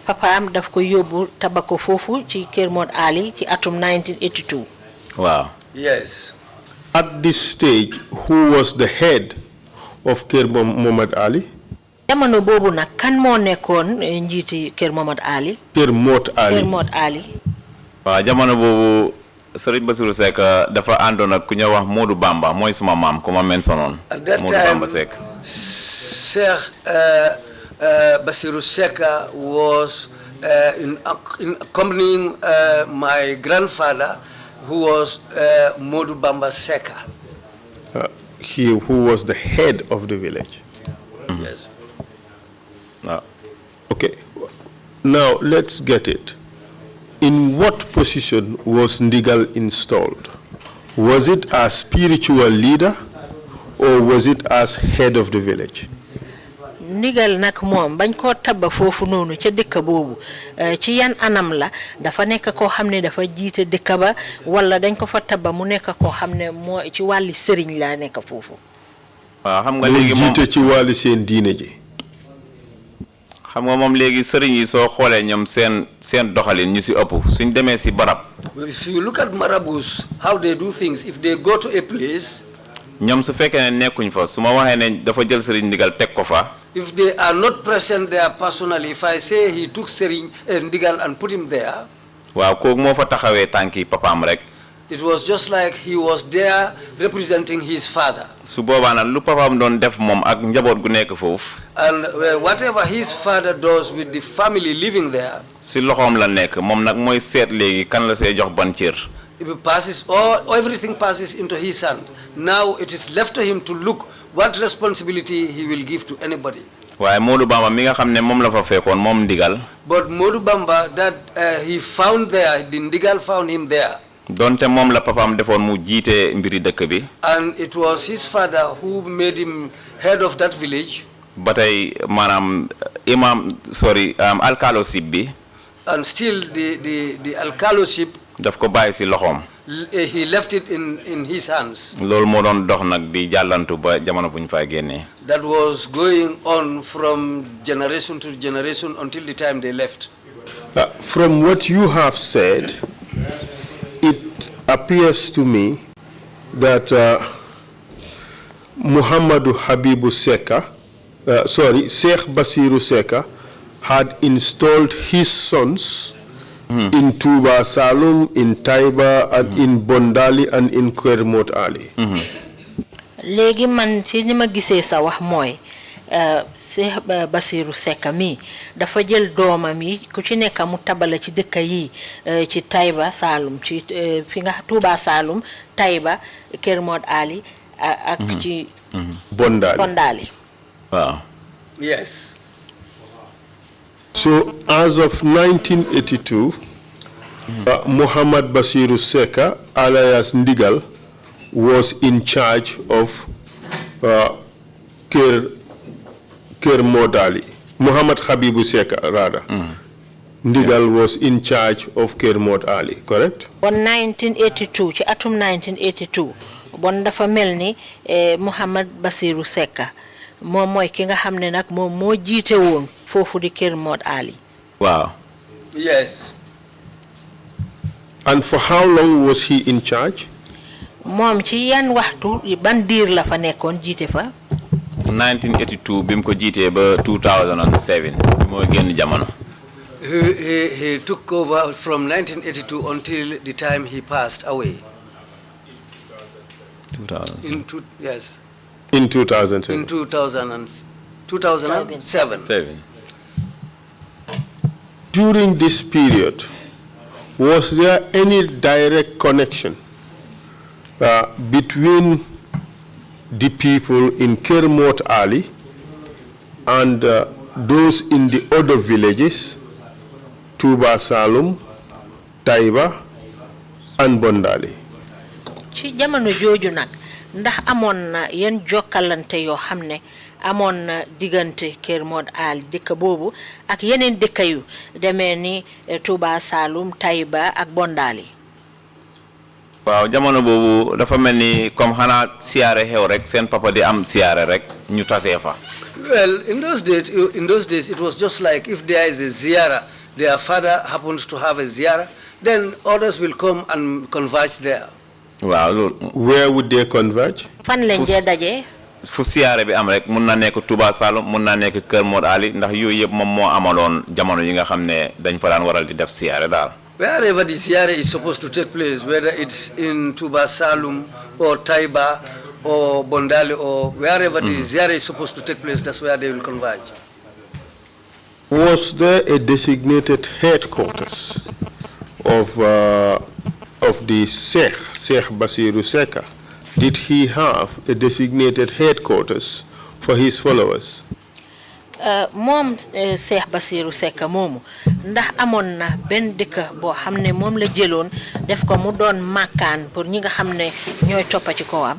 papa am daf ko yóbbu tabako fofu ci Ker Muhammad Ali ci atum 1982. Wow. Yes. At this stage, who was the head of Ker Muhammad Ali? jamono bobu nak kan mo nekkon njiti Ker Muhammad Ali? Ker Muhammad Ali. Ker Muhammad Ali. waaw jamono bobu Serigne Bassirou Seck dafa àndoon ak ku ñuy wax Modou Bamba mooy suma maam ku ma mentionoon. At that Modou time, Bamba Seck. Sheikh Bassirou Seck was in accompanying my grandfather, who was Modou Bamba Seck. Who was the head of the village. Yes. Okay. Now let's get it. In what position was Ndigal installed? Was it as spiritual leader or was it as head of the village? Ndigal nak mom bañ ko tabba fofu nonu ci dekk bobu ci yan anam la dafa nek ko xamne dafa jité dekk ba wala dañ ko fa tabba mu nek ko xamne mo ci wali serigne la nek fofu. waaw xam nga legi mom jité ci wali sen diiné ji. xam nga moom léegi sëriñ yi soo xoolee ñoom seen doxalin ñu si ëpp suñ demee si barab. If you look at marabouts, how they do things, if they go to a place, ñoom su fekkee ne nekkuñ fa su ma waxee ne dafa jël sëriñ Ndigal teg ko fa. if they are not present there personally, if I say he took Serigne Ndigal and put him there, waaw kooku moo fa taxawee tànki papaam rek. it was just like he was there representing his father. su boobaa nag lu papaam doon def moom ak njaboot gu nekk foofu. And whatever his father does with the family living there, si loxoom la nekk moom nag mooy seet léegi kan la see jox ban cër. if it passes, everything passes into his hand. Now it is left to him to look what responsibility he will give to anybody. waaye Modou Bamba mi nga xam ne moom la fa fekkoon moom Ndigal. But Modou Bamba, that he found there, the Ndigal found him there. donte moom la papaam defoon mu jiite mbiri dëkk bi. And it was his father who made him head of that village. ba tey maanaam alkalosib bi. And still the alkalosip, daf ko bàyyi si loxoom. he left it in his hands. loolu moo doon dox nag di jàllantu ba jamono bu ñu fay génnee. That was going on from generation to generation until the time they left. From what you have said, it appears to me that Muhammadu Habibu Seka, Sheikh Bassirou Seck had installed his sons in Touba Salum, in Taiba, and in Bondali, and in Ker Muhammad Ali. Legi man ci nima gisee sa wax mooy Cheikh Bassirou Seck mi dafa jël doomam yi ku ci nekk mu tabala ci dëkk yi ci Taiba Salum ci fi nga Touba Salum Taiba Ker Muhammad Ali ak ci Bondali. Wow. Yes. So as of 1982, Muhammad Bassirou Seck, alias Ndigal, was in charge of Ker Muhammad Ali. Muhammad Habibu Seck, rather. Ndigal was in charge of Ker Muhammad Ali, correct? On 1982, ci atum 1982, bon dafa melni Muhammad Bassirou Seck moom mooy ki nga xam ne nag moom moo jiite woon foofu di Ker Muhammad Ali. Wow. Yes. And for how long was he in charge? moom ci yan waxtu ban diir la fa nekkoon jiite fa. 1982 bi mu ko jiitee ba 2007 bi mooy génn jamono. He took over from 1982 until the time he passed away. 2000. Yes. In 2007. In 2007. 7. During this period, was there any direct connection between the people in Kermot Ali and those in the other villages, Tuba Salum, Taiba, and Bondali? ci jamono jooju nag ndax amoon na yenn jokkalante yoo xam ne amoon na diggante Kër Mod Ali dëkk boobu ak yeneen dëkk yu demee ni Touba Saloum Taïba ak Bondali. waaw jamono boobu dafa mel ni comme xanaa siyaare xew rek seen papa di am siyaare rek ñu tasee fa. Well, in those days, it was just like if there is a ziyara, their father happens to have a ziyara, then others will come and converge there. waaw loolu. Where would they converge? fan lañ dee daje. fu siyaare bi am rek mun na nekk Touba Saloum mun na nekk Kër Mod Ali ndax yooyu yëpp moom moo amaloon jamono yi nga xam ne dañ fa daan waral di def siyaare daal. Wherever the ziyara is supposed to take place, whether it's in Touba Saloum or Taiba or Bondali or wherever the ziyara is supposed to take place, that's where they will converge. Was there a designated headquarters of the Sheikh Basiru Seka? Did he have a designated headquarters for his followers? moom Cheikh Basiru Seka moomu ndax amoon na benn dëkk boo xam ne moom la jëloon def ko mu doon màkkaan pour ñi nga xam ne ñooy toppa ci kawam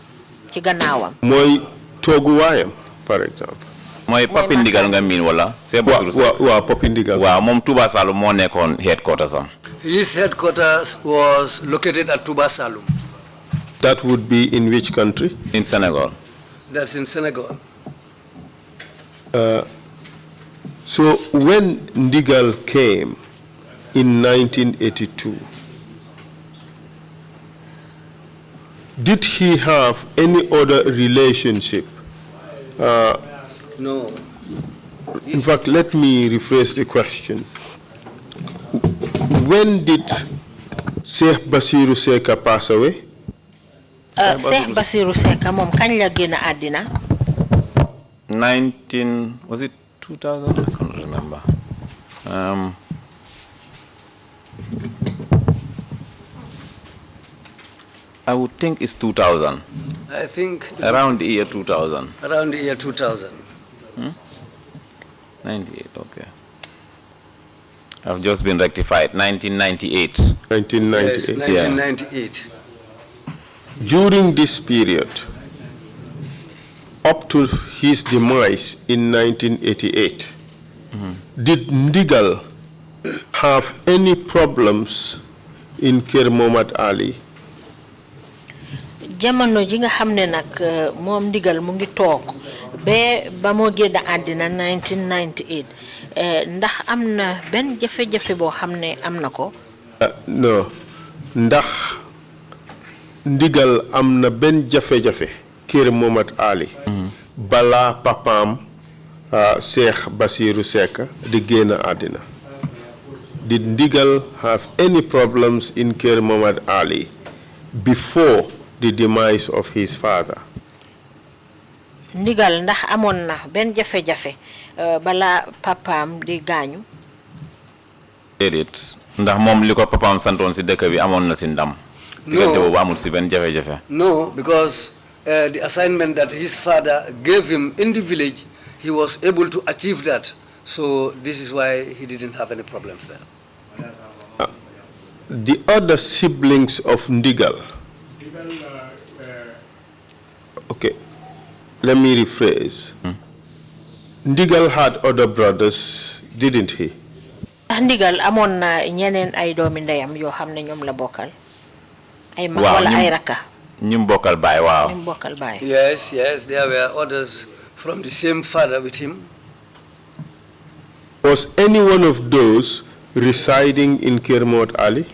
ci gannaawam. mooy tooguwaayam par exemple. mooy Papi Ndigal nga miin wala. Cheikh Basiru Seka waaw Papi Ndigal. waaw moom Touba Saloum moo nekkoon headquarters am. His headquarters was located at Touba Saloum. That would be in which country? In Senegal. That's in Senegal. So when Ndigal came in 1982, did he have any other relationship? No. In fact, let me rephrase the question. When did Sheikh Basiru Seka pass away? Cheikh Basiru Seka moom kañ la génn àddina. 19 was it 2000? I can't remember. I would think it's 2000. I think Around the year 2000. around the year 2000. 98, okay. I've just been rectified. 1998. 1998. Yes, 1998. During this period, up to his demise in 1988, did Ndigal have any problems in Kër Mohammed Ali? jamono ji nga xam ne nag moom Ndigal mu ngi toog ba moo génn àddina 1998 ndax am na benn jafe-jafe boo xam ne am na ko. No, ndax Ndigal am na benn jafe-jafe Kër Mohammed Ali balaa papaam Cheikh Basiru Seka di génn àddina. Did Ndigal have any problems in Kër Mohammed Ali before the demise of his father? Ndigal ndax amoon na benn jafe-jafe balaa papaam di gaañu. Déedéet ndax moom li ko papaam santoon si dëkk bi amoon na si ndam. diggante boobu amul si benn jafe-jafe. No, because the assignment that his father gave him in the village, he was able to achieve that. So this is why he didn't have any problems there. The other siblings of Ndigal. Okay, let me rephrase. Ndigal had other brothers, didn't he? Ndigal amoon na ñeneen ay doomi ndeyam yoo xam ne ñoom la bokkal. ay mag waaw wala ay rakka. ñum bokkal baay waaw. ñum bokkal baay. Yes, there were others from the same father with him. Was any one of those residing in Kër Mod Ali?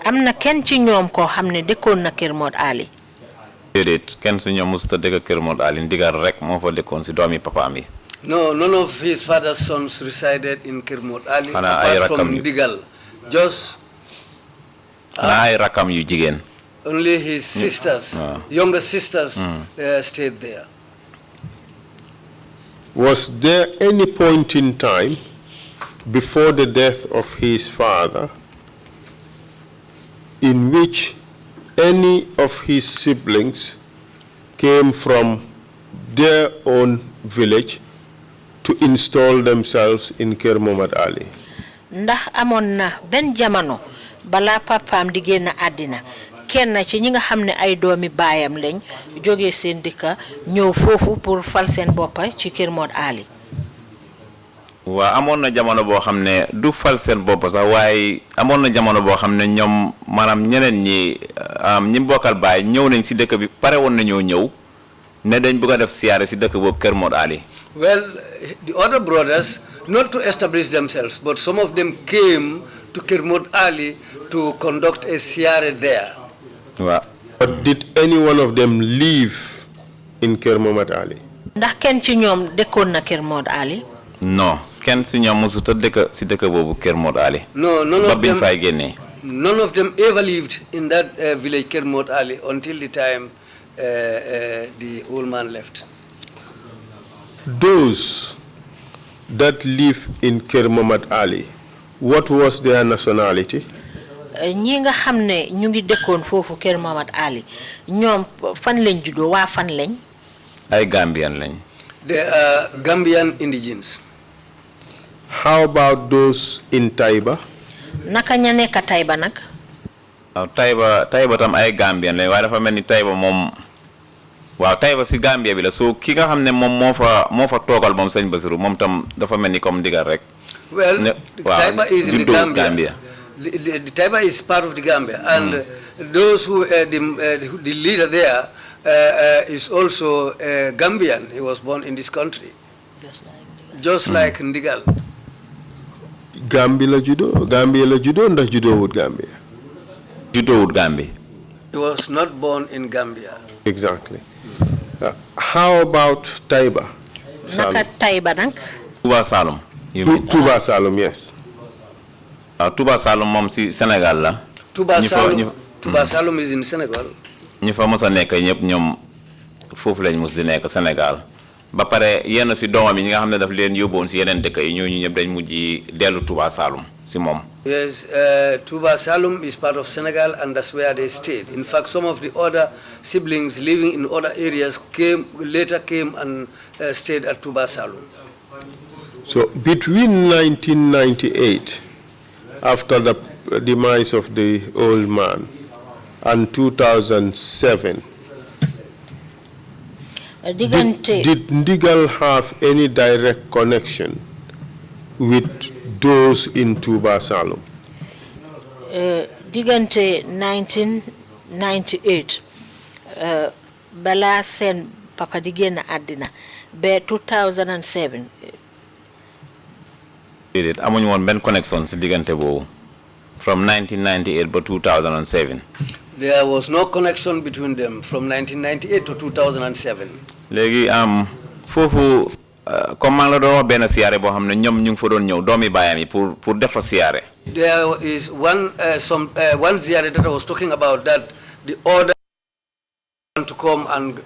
am na kenn ci ñoom koo xam ne dëkkoon na Kër Mod Ali. déedéet kenn su ñoom musuta dëkk Kër Mod Ali Ndigal rek moo fa dëkkoon si doomi papaam yi. No, none of his father's sons resided in Kër Mod Ali Xanaa ay apart from rakkam yu- Ndigal. Just xanaa ay rakam yu jigéen. Only his sisters, younger sisters, stayed there. Was there any point in time before the death of his father in which any of his siblings came from their own village to install themselves in Kër Mohammed Ali? Ndax amoon na benn jamono balaa papaam di génn àddina kenn ci ñi nga xam ne ay doomi baayam lañ jógee seen dëkka ñëw foofu pour fal seen boppa ci Kër Mohammed Ali. waa amoon na jamono boo xam ne du fal seen bopp sax waaye amoon na jamono boo xam ne ñoom maanaam ñeneen ñi bokkal baay ñëw nañ si dëkk bi pare woon nañoo ñëw ne dañ bëgg a def siyaare si dëkk boobu Kër Mohammed Ali. Well, the other brothers, not to establish themselves, but some of them came to Kër Mohammed Ali to conduct a siyaare there. waaw. But did any one of them live in Kër Mohammed Ali? Ndax kenn ci ñoom dëkkoon na Kër Mohammed Ali? non kenn si ñoom mosut a dëkk si dëkk boobu Kër Mohammed Ali. No, none of them ever lived in that village Kër Mohammed Ali until the time the old man left. Those that live in Kër Mohammed Ali, what was their nationality? ñi nga xam ne ñu ngi dëkkoon foofu Kër Mohammed Ali ñoom fan lañ juddoo waa fan lañ? ay Gambian lañ. They are Gambian indigenes. How about those in Taiba? Naka ña nekk Taiba nag? waaw Taiba tam ay Gambian lañ waaye dafa mel ni Taiba moom waaw Taiba si Gambia bi la so ki nga xam ne moom moo fa toogal moom sëñ Basiru moom tam dafa mel ni comme ndigal rek. Well, Taiba is in the Gambia. The Taiba is part of the Gambia, and those who the leader there is also Gambian. He was born in this country, just like Ndigal. Gambia la judo ndax judo wut Gambia. Judo wut Gambia. He was not born in Gambia. Exactly. How about Taiba? Naka Taiba nag? Touba Salum. Touba Salum, yes. Touba Salum moom si Sénégal la. Touba Salum is in Senegal. ñi fa mos a nekk ñëpp ñoom foofu lañ mos di nekk Sénégal ba pare yenn si doomam yi ñi nga xam ne daf leen yóbboon si yeneen dëkk yi ñooñu ñëpp dañ mujj dellu Touba Salum si moom. Yes, Touba Salum is part of Senegal, and that's where they stayed. In fact, some of the other siblings living in other areas later came and stayed at Touba Salum. So between 1998, after the demise of the old man, and 2007, did Ndigal have any direct connection with those in Touba Salum? Digante 1998 bala sen papa di génn àddina ba 2007. déedéet amuñu woon benn connection si diggante boobu from 1998 to 2007. There was no connection between them from 1998 to 2007. léegi foofu comme maa ngi la doon wax benn siyaare boo xam ne ñoom ñu ngi fa doon ñëw doomi baayam yi pour def fa siyaare. There is one ziyaare that I was talking about, that the order to come and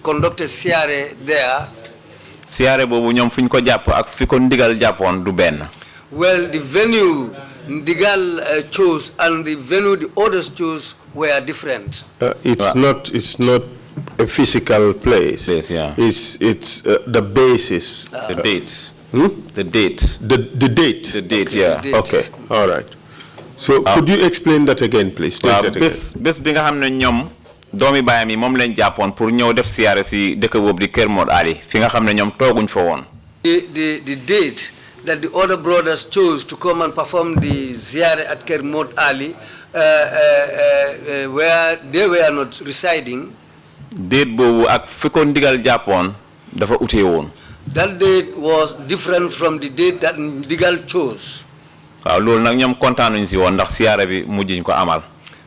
conduct a siyaare there. siyaare boobu ñoom fu ñu ko jàpp ak fi ko Ndigal jàppoon du benn. Well, the venue Ndigal chose and the venue the others chose were different. It's not a physical place. Yeah. It's the basis. The date. The date. The date. The date, yeah. Okay. All right. So could you explain that again, please? State that again. bés bi nga xam ne ñoom doomi baayam yi moom lañ jàppoon pour ñëw def siyaare si dëkk boobu di Kër Mohammed Ali fi nga xam ne ñoom tooguñ fa woon. The date that the other brothers chose to come and perform the ziyarah at Kër Mohammed Ali, where they were not residing. Date boobu ak fi ko Ndigal jàppoon dafa utee woon. That date was different from the date that Ndigal chose. waaw loolu nag ñoom kontaanuñ si woon ndax siyaare bi mujjuñ ko amal.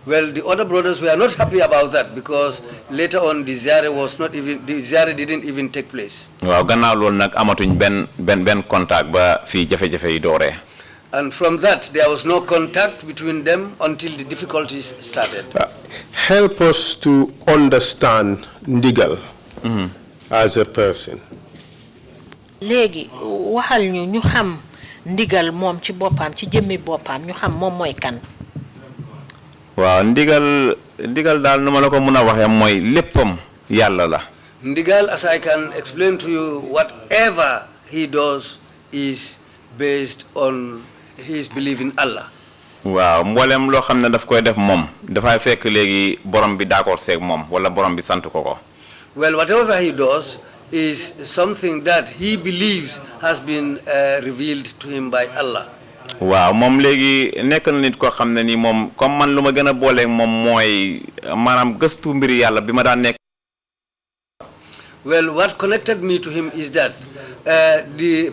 Well, the other brothers were not happy about that because later on the ziyarah didn't even take place. waaw gannaaw loolu nag amatuñ benn contact ba fii jafe-jafe yi dooree. And from that there was no contact between them until the difficulties started. help us to understand ndigal as a person. Léegi waxal ñu xam ndigal moom ci boppam ci jëmmi boppam ñu xam moom mooy kan. waaw ndigal daal nu ma la ko mën a waxee mooy léppam yàlla la. Ndigal, as I can explain to you, whatever he does is based on his belief in Allah. waaw mboolem loo xam ne daf koy def moom dafay fekk léegi borom bi d'accord seeg moom wala borom bi sant ko ko. Well, whatever he does is something that he believes has been revealed to him by Allah. waaw moom léegi nekk na nit koo xam ne ni moom comme man lu ma gën a booleeg moom mooy maanaam gëstu mbiri yàlla bi ma daan nekk. Well, what connected me to him is that the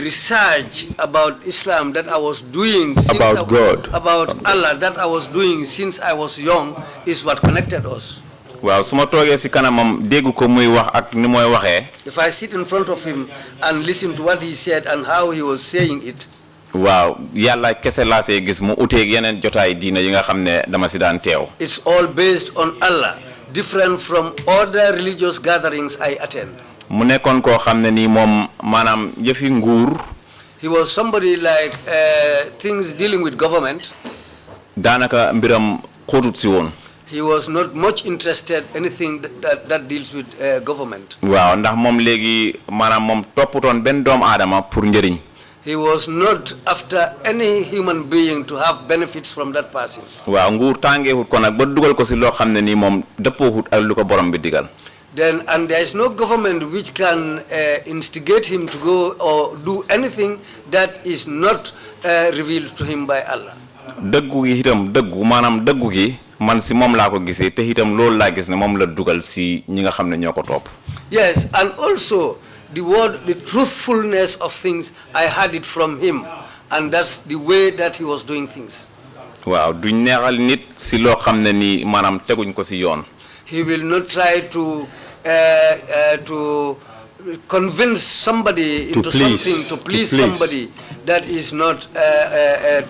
research about Islam that I was doing About God. about Allah that I was doing since I was young is what connected us. waaw su ma toogee si kanamam dégg ko muy wax ak ni mooy waxee. If I sit in front of him and listen to what he said and how he was saying it, waaw yàlla kese laa see gis mu uteeg yeneen jotaay diina yi nga xam ne dama si daan teew. it's all based on Allah, different from other religious gatherings I attend. mu nekkoon koo xam ne nii moom maanaam yëfi nguur. He was somebody like things dealing with government. daanaka mbiram xóotut si woon. He was not much interested anything that deals with government. waaw ndax moom léegi maanaam moom topputoon benn doomu aadama pour njëriñ. He was not after any human being to have benefits from that person. waaw nguur tàngeewut ko nag ba dugal ko si loo xam ne nii moom dëppoowut ak lu ko borom bi digal. Then, and there is no government which can instigate him to go or do anything that is not revealed to him by Allah. dëggu gi itam maanaam dëggu gi man si moom laa ko gisee te itam loolu laa gis ne moom la dugal si ñi nga xam ne ñoo ko topp. Yes, and also the truthfulness of things, I had it from him, and that's the way that he was doing things. waaw duñ neexal nit si loo xam ne nii maanaam teguñ ko si yoon. He will not try to convince somebody into something, to please somebody that is not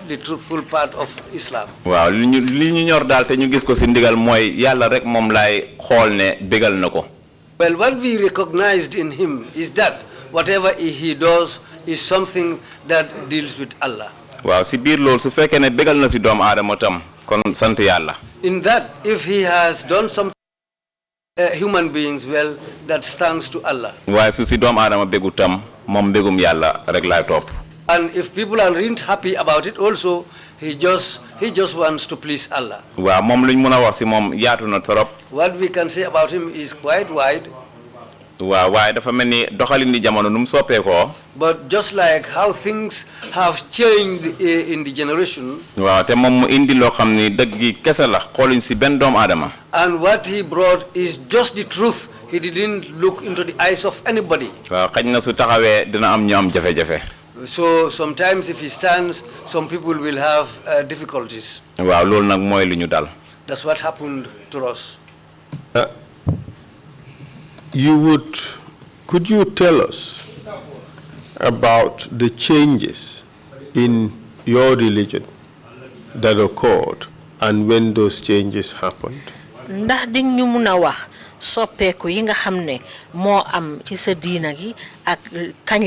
the truthful part of Islam. waaw li ñu ñor daal te ñu gis ko si ndigal mooy yàlla rek moom laay xool ne bégal na ko. Well, what we recognized in him is that whatever he does is something that deals with Allah. waaw si biir loolu su fekkee ne bégal na si doomu aadama tam kon sant yàlla. In that, if he has done something human beings, well, that's thanks to Allah. waaye su si doomu aadama bégu tam moom mbégum yàlla rek laay topp. And if people aren't happy about it also, he just wants to please Allah. waaw moom luñ mën a wax si moom yaatu na trop. What we can say about him is quite wide. waaw waaye dafa mel ni doxalin di jamono nu mu soppeekoo. But just like how things have changed in the generation. waaw te moom mu indi loo xam ni dëgg gi kese la xooluñ si benn doomu aadama. And what he brought is just the truth. He didn't look into the eyes of anybody. waaw xëy na su taxawee dina am ñu am jafe-jafe. So sometimes if he stands, some people will have difficulties. waaw loolu nag mooy lu ñu dal. That's what happened to us. Could you tell us about the changes in your religion that occurred and when those changes happened? ndax di ñu mun a wax soppeeku yi nga xam ne moo am ci sa diina gi ak kañ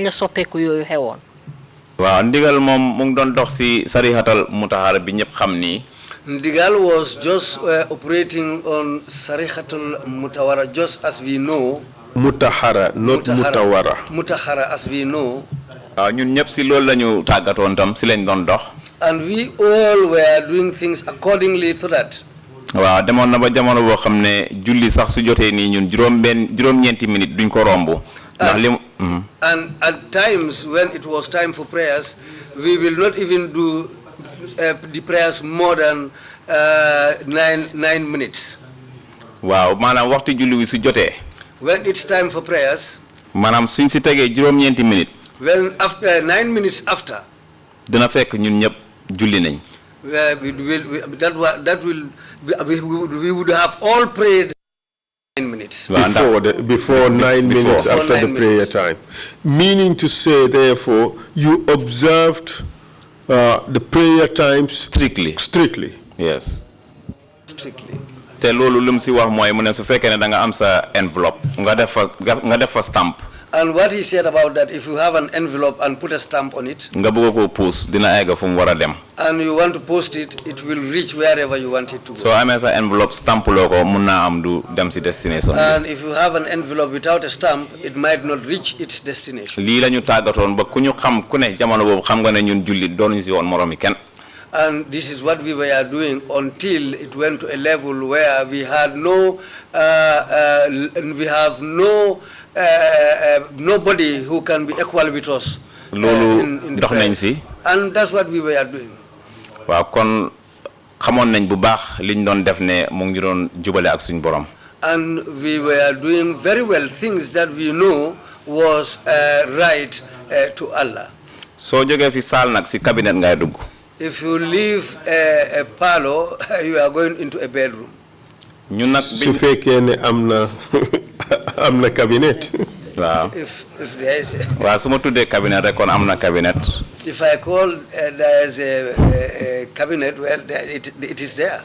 la soppeeku yooyu xewoon. waaw ndigal moom mu ngi doon dox si sarihatal mutahara bi ñëpp xam nii. Ndigal was just operating on Sarihatul Mutawara, just as we know. Mutahara, not Mutawara. Mutahara, as we know. waaw ñun ñëpp si loolu la ñu tàggatoon tam si lañ doon dox. And we all were doing things accordingly to that. waaw demoon na ba jamono boo xam ne julli sax su jotee nii ñun juróom-ñeenti minutes duñ ko romb. ndax li And at times when it was time for prayers, we will not even do the prayers more than 9 minutes. waaw maanaam waxtu julli wi su jotee. When it's time for prayers. maanaam suñ si tegee juróom-ñeenti minutes. When after 9 minutes after. dina fekk ñun ñëpp julli nañ. We would have all prayed 9 minutes. Before 9 minutes after the prayer time. Meaning to say, therefore, you observed the prayer times strictly. Yes. Strictly. te loolu lu mu si wax mooy mu ne su fekkee ne da nga am sa enveloppe nga def fa stamp. And what he said about that, if you have an envelope and put a stamp on it, nga bëgg ko post dina egg fu mu war a dem. and you want to post it, it will reach wherever you want it to go. So amee sa enveloppe stamp loo ko mun naa am du dem si destination. And if you have an envelope without a stamp, it might not reach its destination. lii la ñu tàggatoon ba ku ñu xam ku ne jamono boobu xam nga ne ñun jullit doonuñu si woon moromi kenn. And this is what we were doing until it went to a level where we had nobody who can be equal with us. loolu dox nañ si. And that's what we were doing. waaw kon xamoon nañ bu baax liñ doon def ne mu ngi doon jubale ak suñ borom. And we were doing very well things that we know was right to Allah. soo jógee si saal nag si cabinet ngay dugg. If you leave a parlor, you are going into a bedroom. ñun nag su fekkee ne am na cabinet. waaw. If there is. waaw su ma tuddee cabinet rek kon am na cabinet. If I call there is a cabinet, well, it is there.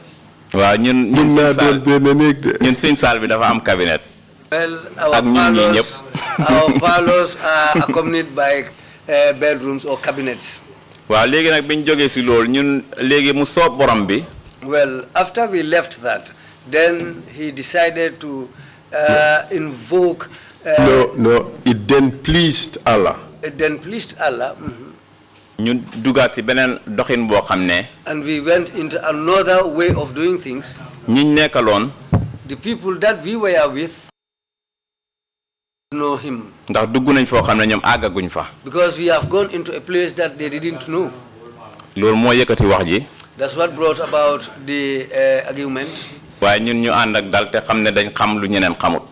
waaw ñun suñ saal bi dafa am cabinet. Well, our parlors are accompanied by bedrooms or cabinets. waaw léegi nag bi ñu jógee si loolu ñun léegi mu soob borom bi. Well, after we left that, then he decided to invoke. No, it then pleased Allah. It then pleased Allah. ñu dugaat si beneen doxin boo xam ne. And we went into another way of doing things. ñiñ nekkaloon. The people that we were with know him. ndax dugg nañ foo xam ne ñoom àggaguñ fa. Because we have gone into a place that they didn't know. loolu moo yëkkati wax ji. That's what brought about the argument. waaye ñun ñu ànd ak dal te xam ne dañ xam lu ñeneen xamut.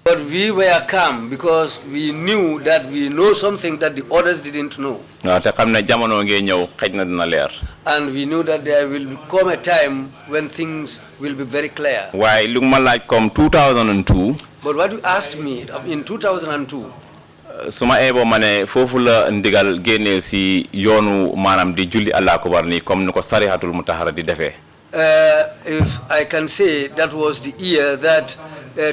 But we were calm because we knew that we know something that the others didn't know. waaw te xam ne jamono ngee ñëw xëj na dina leer. And we knew that there will come a time when things will be very clear. waaye lu ma laaj comme 2002. But what you asked me in 2002. suma eeboo ma ne foofu la ndigal génnee si yoonu maanaam di julli allah akbar nii comme ni ko sarihatul mutahara di defee. If I can say that was the year that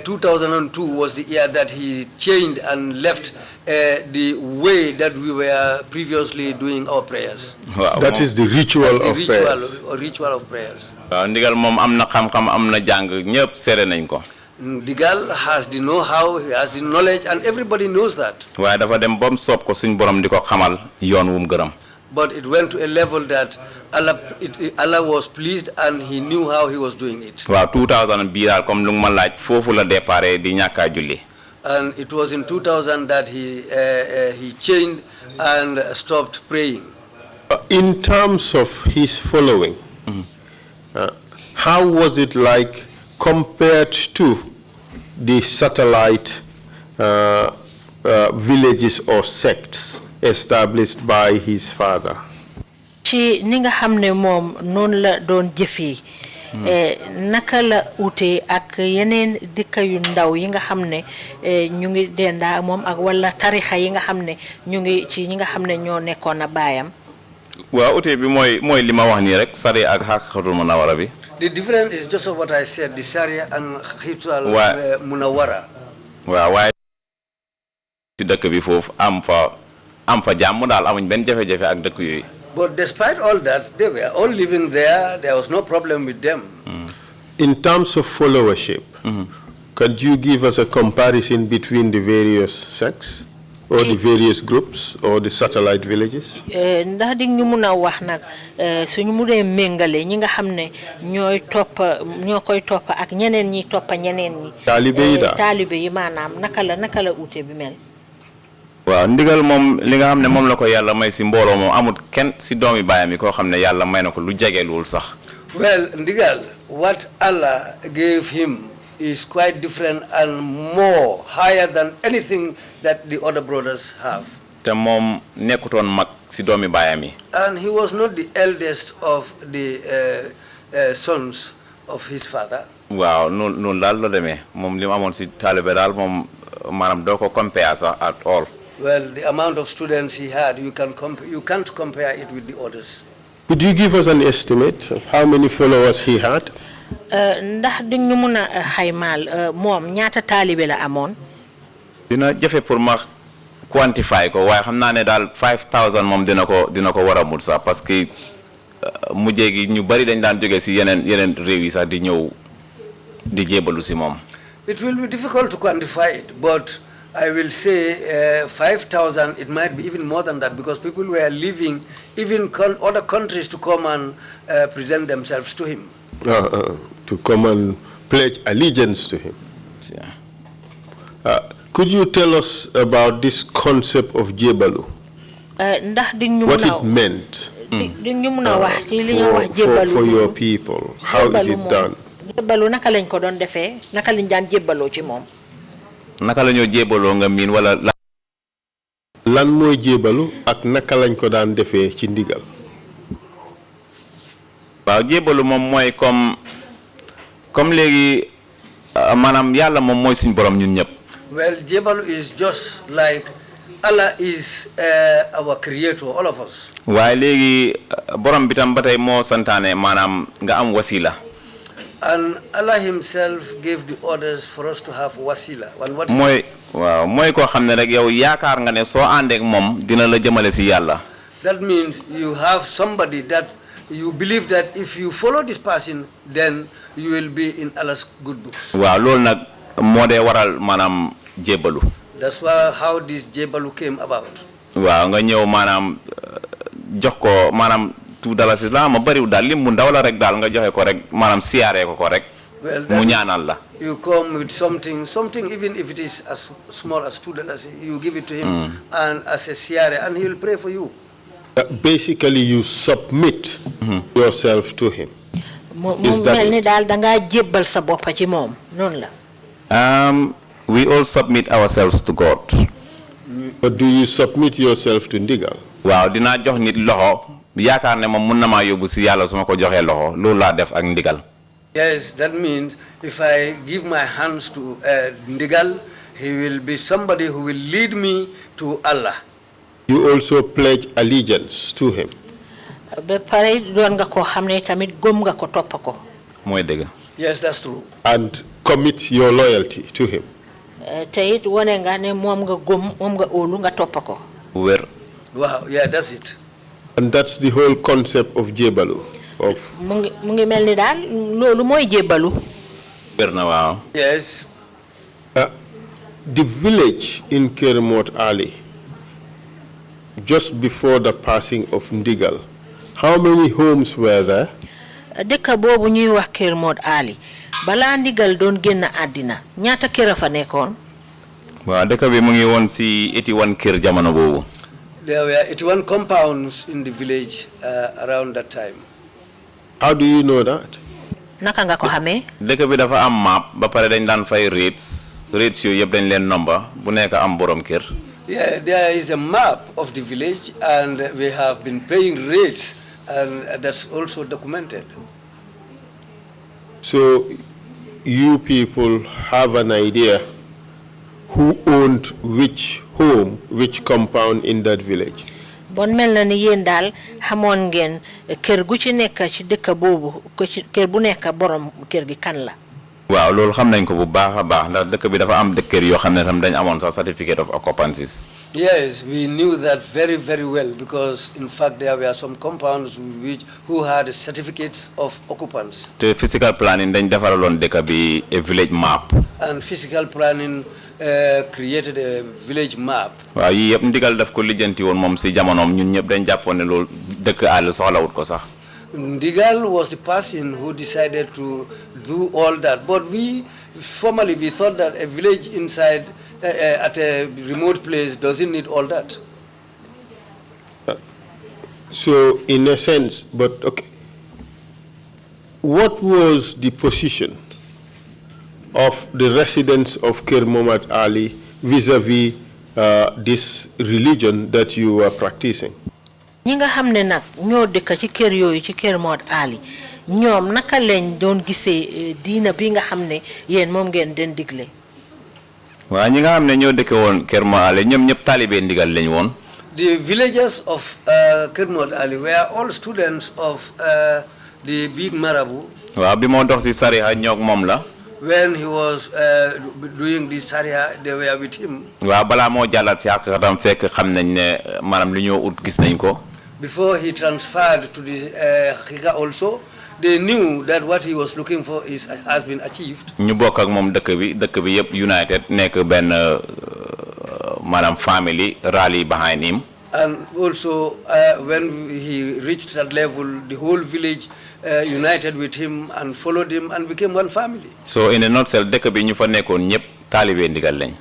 2002 was the year that he changed and left the way that we were previously doing our prayers. Wow. That is the ritual of prayers. Ritual of prayers. ndigal moom am na xam-xam am na jàng ñëpp seere nañ ko. Digal has the know-how, he has the knowledge, and everybody knows that. waaye dafa dem ba mu soob ko suñ borom di ko xamal yoon wu mu gërëm. But it went to a level that Allah was pleased and he knew how he was doing it. waaw 2000 bii daal comme lu ma laaj foofu la déparé di ñàkkaa julli. And it was in 2000 that he changed and stopped praying. In terms of his following, how was it like compared to the satellite villages or sects established by his father? ci ni nga xamne mom non la doon jëfee naka la uté ak yeneen dëkk yu ndaw yi nga xamne ñu ngi denda mom ak wala tarixa yi nga xamne ñu ngi ci ñi nga xamne ñoo nekkoon na bayam. waaw uté bi mooy li ma wax nii rek sari ak xaqatul munawara bi. The difference is just what I said, the Sharia and Khitwal Munawara. waaw waaye ci dëkk bi foofu am fa jàmm daal amuñ benn jafe-jafe ak dëkk yooyu. But despite all that, they were all living there. There was no problem with them. In terms of followership, could you give us a comparison between the various sects or the various groups or the satellite villages? Ndax di ñu mëna wax nak suñu mu dé mengalé ñi nga xamné ñoy ñokoy top ak ñeneen ñi top ñeneen ñi. Talibé yi manam naka la uté bi mel. waaw ndigal moom li nga xam ne moom la ko yàlla may si mbooloo moom amul kenn si doomi baayam yi koo xam ne yàlla may na ko lu jege lool sax. Well, ndigal, what Allah gave him is quite different and more higher than anything that the other brothers have. te moom nekkutoon mag si doomi baayam yi. And he was not the eldest of the sons of his father. waaw noonu daal la demee moom li mu amoon si taalibe daal moom maanaam doo ko compare sax at all. Well, the amount of students he had, you can't compare it with the others. Could you give us an estimate of how many followers he had? Ndax duñu mëna xaymal mom ñaata talibé la amone? Dina jafé pour ma quantify ko waye xamna né dal 5000 mom dina ko wara mut sax parce que mujjé gi ñu bari dañ daan joggé ci yenen réew yi sax di ñëw di jébalu ci mom. It will be difficult to quantify it, but I will say 5,000, it might be even more than that, because people were leaving even other countries to come and present themselves to him. To come and pledge allegiance to him. Yeah. Could you tell us about this concept of Jebalu? What it meant for your people? How is it done? Jebalu naka lañ ko doon defé naka lañ daan jébalo ci mom? Naka lañu jébalo nga min wala lan moy jébalu ak naka lañ ko daan defé ci ndigal? Waaw jébalu mom moy comme légui manam yalla mom moy suñu borom ñun ñep. Well, Jebalu is just like Allah is our creator, all of us. Waye légui borom bi tam batay mo santane manam nga am wasila. And Allah himself gave the orders for us to have wasila. Moy ko xamne rek yow yaakar nga ne so ande ak mom dina la jëmele ci yalla. That means you have somebody that you believe that if you follow this person, then you will be in Allah's good books. Waaw lool nak modé waral manam jébalu. That's why how this jébalu came about. Waaw nga ñew manam jox ko manam $2 la ma bari dal lim mu ndaw la rek dal nga joxe ko rek manam siaré ko rek mu ñaanal la. You come with something even if it is as small as $2, you give it to him and as a siare, and he will pray for you. Basically you submit yourself to him. Is that we all submit ourselves to God. But do you submit yourself to ndigal? Waaw dina jox nit loxo yaakar ne mom mën na ma yobbu ci yalla suma ko joxe loxo loolu la def ak ndigal. Yes, that means if I give my hands to ndigal, he will be somebody who will lead me to Allah. You also pledge allegiance to him. Yes, that's true. And commit your loyalty to him. Wow, yeah, that's it. And that's the whole concept of Jebalu. Yes. The village in Kermot Ali, just before the passing of Ndigal, how many homes were there? Deka bobu ñuy wax Kermot Ali bala Ndigal doon genn adina ñaata kër fa nekkon? Wa deka bi mu ngi won ci 81 kër jamono bobu. There were 81 compounds in the village around that time. How do you know that? Naka nga ko xamé? Deka bi dafa am map ba pare dañ dan fay rates yo yeb dañ len number bu nekk am borom kër. Yeah, there is a map of the village and we have been paying rates, and that's also documented. So you people have an idea who owned which home, which compound in that village? Bon mel na ni yeen dal xamone ngeen kër gu ci nekk ci dëkk bobu kër bu nekk borom kër gi kan la? Waaw loolu xam nañ ko bu baaxa baax ndax dëkk bi dafa am dëkër yoo xam ne tam dañ amoon sa certificate of occupancies. Yes, we knew that very, very well, because in fact there were some compounds who had certificates of occupants. The physical planning dañ defaraloon dëkk bi a village map. And physical planning created a village map. Waaw yi yëpp Ndigal daf ko lijanti woon moom si jamonoom ñun ñëpp dañ jàppoon ne loolu dëkk àll soxlawut ko sax. Ndigal was the person who decided to do all that, but formerly we thought that a village inside at a remote place doesn't need all that. So in a sense, but okay, what was the position of the residents of Kir Mohammed Ali vis-a-vis this religion that you were practicing? ñi nga xamne nak ñoo dëkk ci kër yooyu ci Kër Mohammed Ali ñoom naka lañ doon gisee diina bi nga xamne yeen moom ngeen den digle? waaw ñi nga xam ne ñoo dëkke woon Kër Maale ñoom ñëpp taalibe ndigal lañ woon. The villagers of Kermod Ali were all students of the big Marabu. waaw bi moo dox si sariha ñoog moom la. When he was doing the Sharia, they were with him. waaw balaa moo jàllaat si xaqiqatam fekk xam nañ ne maanaam li ñoo ut gis nañ ko. Before he transferred to the Haqiqa also, they knew that what he was looking for has been achieved. ñu bokk ak moom dëkk bi yëpp united nekk benn maanaam family rally behind him. And also when he reached that level, the whole village united with him and followed him and became one family. So in a nutshell dëkk bi ñu fa nekkoon ñëpp taalibe ndigal lañ.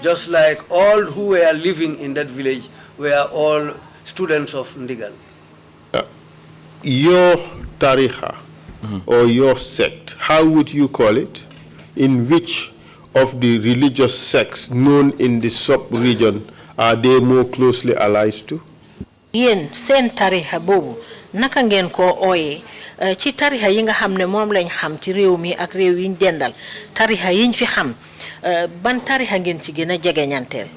Just like all who were living in that village were all students of Ndigal. Your tariqa or your sect, how would you call it? In which of the religious sects known in the sub-region are they more closely allied to? Yen sen tariha bobu naka ngeen ko ooyee ci tariha yi nga xam ne moom lañ xam ci réew mi ak réew yiñ dendal tariha yiñ fi xam ban tariha ngeen ci gën a jegeñanteel.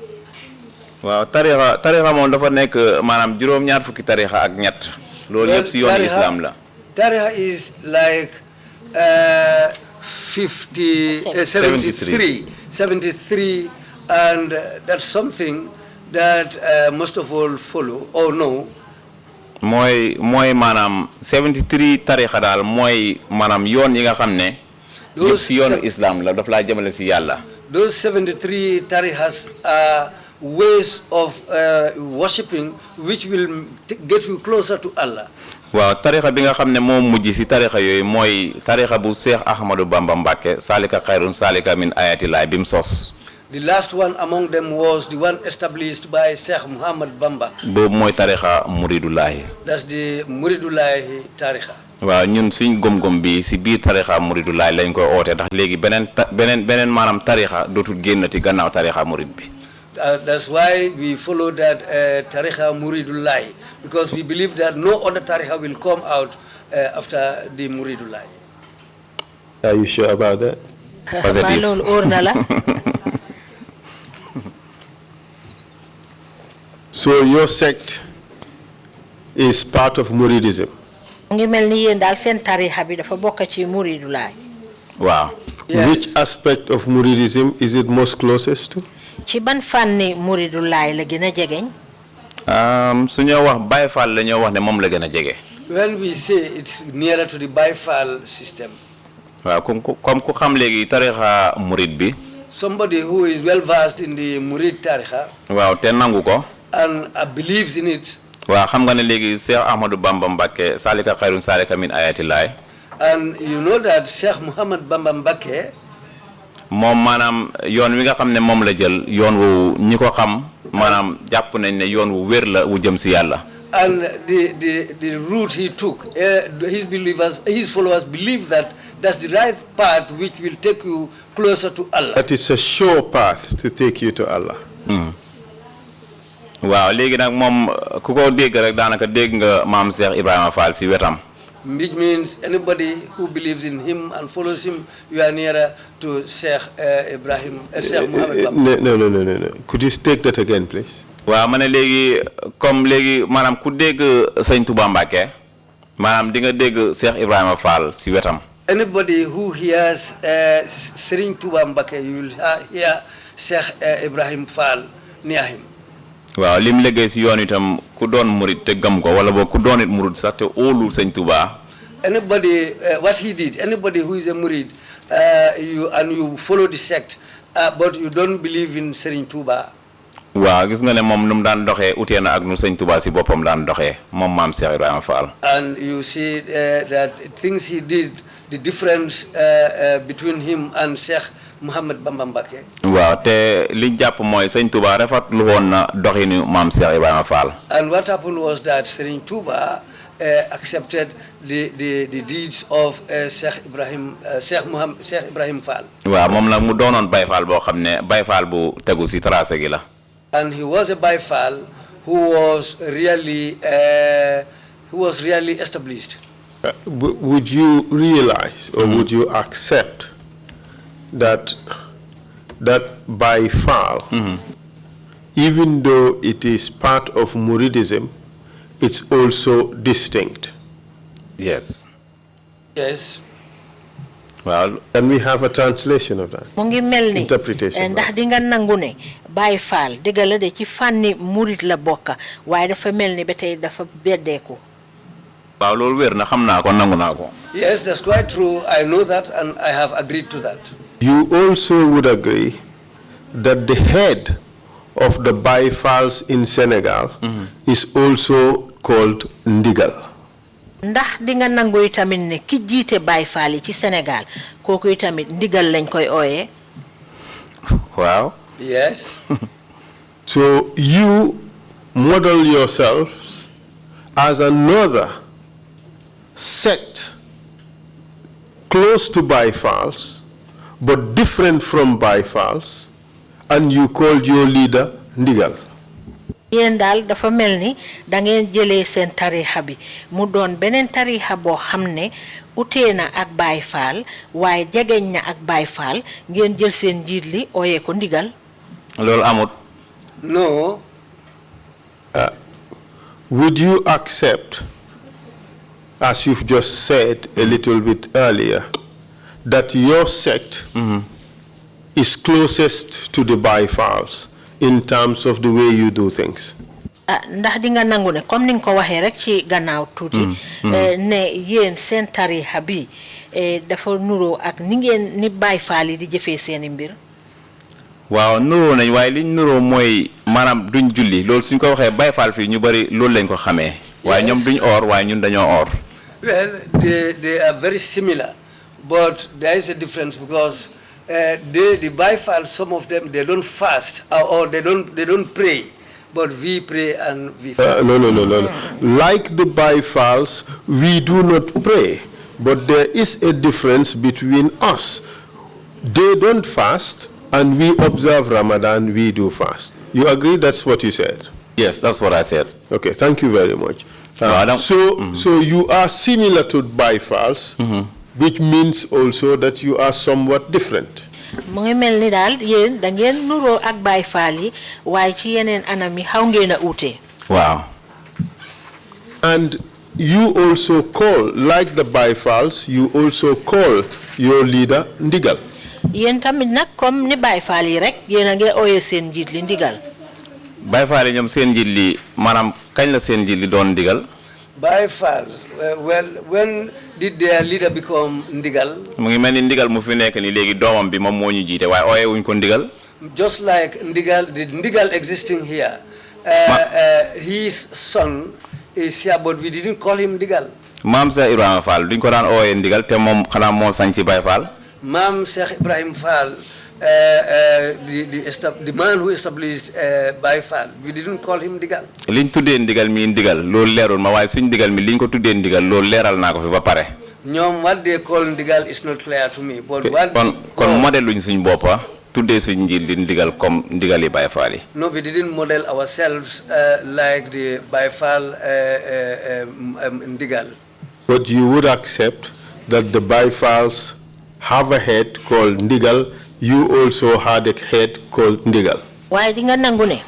waaw tarixa moom dafa nekk maanaam juróom-ñaar fukki tarixa ak ñett. loolu yëpp si yoonu islam la. Tarixa is like 73, and that's something that most of all follow or know. mooy maanaam 73 tarixa daal mooy maanaam yoon yi nga xam ne. yëpp si yoonu islam la daf laa jëmale si yàlla. Those 73 tarihas are ways of worshipping which will get you closer to Allah. waaw tarixa bi nga xam ne moo mujj si tarixa yooyu mooy tarixa bu Cheikh Ahmadou Bamba Mbacke salika xayrun salika min ayatillahi bi mu sos. The last one among them was the one established by Sheikh Muhammad Bamba. boobu mooy tarixa Muridullahi. That's the Muridullahi tarixa. waaw ñun suñ gom-gom bi si biir tarixa Muridullahi lañ koy oote ndax léegi beneen maanaam tarixa dootul génnati gannaaw tarixa murid bi. That's why we follow that tarixa Muridullahi, because we believe that no other tarixa will come out after the Muridullahi. Are you sure about that? Positive. So your sect is part of Muridism. Wow. Yes. Which aspect of Muridism is it most closest to? Suñu wax Baye Fall la ñoo wax ne moom la gën a jege. When we say it's nearer to the Baifal system. waaw comme ku xam léegi tarixa murid bi. Somebody who is well versed in the Murid tarixa. waaw te nangu ko. And believes in it. waaw xam nga ne léegi Cheikh Ahmadou Bamba Mbacke salika xayrun salika min ayatillahi. And you know that Sheikh Muhammad Bamba Mbacke. moom maanaam yoon wi nga xam ne moom la jël yoon wu ñi ko xam maanaam jàpp nañ ne yoon wu wér la wu jëm si yàlla. And the route he took, his followers believe that that's the right path which will take you closer to Allah. That is a sure path to take you to Allah. waaw léegi nag moom ku ko dégg rek daanaka dégg nga maam Cheikh Ibrahima Fall si wetam. Which means anybody who believes in him and follows him, you are nearer to Sheikh Sheikh Muhammad Bamba. No. Could you take that again, please? waaw ma ne léegi comme léegi maanaam ku dégg sëñ Touba Mbacke maanaam di nga dégg Cheikh Ibrahima Fall si wetam. Anybody who hears Serigne Touba Mbacke, you will hear Sheikh Ibrahim Fall near him. waaw lim liggéey si yoon itam ku doon murid te gëm ko wala boog ku doon it murid sax te óolu sëñ Touba. Anybody, what he did, anybody who is a murid, you follow the sect, but you don't believe in Serigne Touba. waaw gis nga ne moom nu mu daan doxee utee na ak nu sëñ Touba si boppam daan doxee moom maam Cheikh Ibrahima Fall. And you see that things he did, the difference between him and Sheikh Muhammad Bamba Mbacke. waaw te liñ jàpp mooy sëñ Touba rafetlu woon na doxinu maam Cheikh Ibrahima Fall. And what happened was that Serigne Touba accepted the deeds of Sheikh Ibrahim Fall. waaw moom nag mu doonoon Baye Fall boo xam ne Baye Fall bu tegu si tracé gi la. And he was a Baye Fall who was really established. Would you realize or would you accept that that by fal, even though it is part of Muridism, it's also distinct. Yes. Yes. Well, can we have a translation of that? Mo ngi melni interpretation. Ndax di nga nangu ne Baye Fall dëgg la de ci fànni murit la bokka waaye dafa melni ba tey dafa beddeeku. waaw loolu wér na xam naa ko nangu naa ko. Yes, that's quite true. I know that and I have agreed to that. You also would agree that the head of the Baye Falls in Senegal is also called Ndigal. Ndax di nga nangu itamit ne ki jiite Baye Fall ci Sénégal kooku itamit ndigal lañ koy ooyee. Wow. Yes. So you model yourselves as another sect close to Baye Falls but different from Baye Falls, and you called your leader Ndigal. Yéen daal dafa mel ni da ngeen jëlee seen tarixa bi mu doon beneen tarixa boo xam ne utee na ak Baye Fall waaye jegeñ na ak Baye Fall ngeen jël seen njiit li ooyee ko Ndigal. loolu amut. No. Would you accept, as you've just said a little bit earlier, that your sect is closest to the Baye Falls in terms of the way you do things? Ndax di nga nangu ne comme ni nga ko waxee rek ci gannaaw tuuti ne yéen seen tarixa bi dafa nuroo ak ni ngeen ni Baye Fall yi di jëfee seeni mbir. waaw nuroo nañ waaye liñ nuroo mooy maanaam duñ julli loolu suñ ko waxee Baye Fall fii ñu bari loolu lañ ko xamee. waaye ñoom duñ oor waaye ñun dañoo oor. Well, they are very similar, but there is a difference because the Baye Fall, some of them they don't fast or they don't pray, but we pray and we fast. No. Like the Baye Falls, we do not pray, but there is a difference between us. They don't fast, and we observe Ramadan, we do fast. You agree that's what you said? Yes, that's what I said. Okay, thank you very much. So you are similar to Baye Falls, which means also that you are somewhat different. Mu ngi mel ni daal yéen da ngeen nuroo ak Baye Fall yi waaye ci yeneen anam yi xaw ngeen a uute. Wow. And you also call, like the Baye Falls, you also call your leader Ndigal. Yéen tamit nag comme ni Baye Fall yi rek yéen a ngi ooyee seen njiit li Ndigal. Baye Fall yi ñoom seen njiit li maanaam kañ la seen njiit li doon Ndigal. Baye Falls, well, when did their leader become Ndigal? mu ngi mel ni Ndigal mu fi nekk ni léegi doomam bi moom moo ñu jiite waaye ooyee wuñ ko Ndigal. Just like Ndigal, did Ndigal existing here? His son is here, but we didn't call him Ndigal. Maam Cheikh Ibrahima Fall duñ ko daan ooyee Ndigal te moom xanaa moo sañ ci Baye Fall. Maam Cheikh Ibrahim Fall, the man who established Baye Fall, we didn't call him Ndigal. liñ tuddee Ndigal mi Ndigal loolu leerul ma waaye suñ Ndigal mi liñ ko tuddee Ndigal loolu leeral naa ko fi ba pare. What they call Ndigal is not clear to me. But what kon modèle luñ suñ boppa tuddee suñ njiit li Ndigal comme Ndigal yi Baye Fall yi. No, we didn't model ourselves like the Baye Fall Ndigal. But you would accept that the Baye Falls have a head called Ndigal, you also had a head called Ndigal. Waaye di nga nangu ne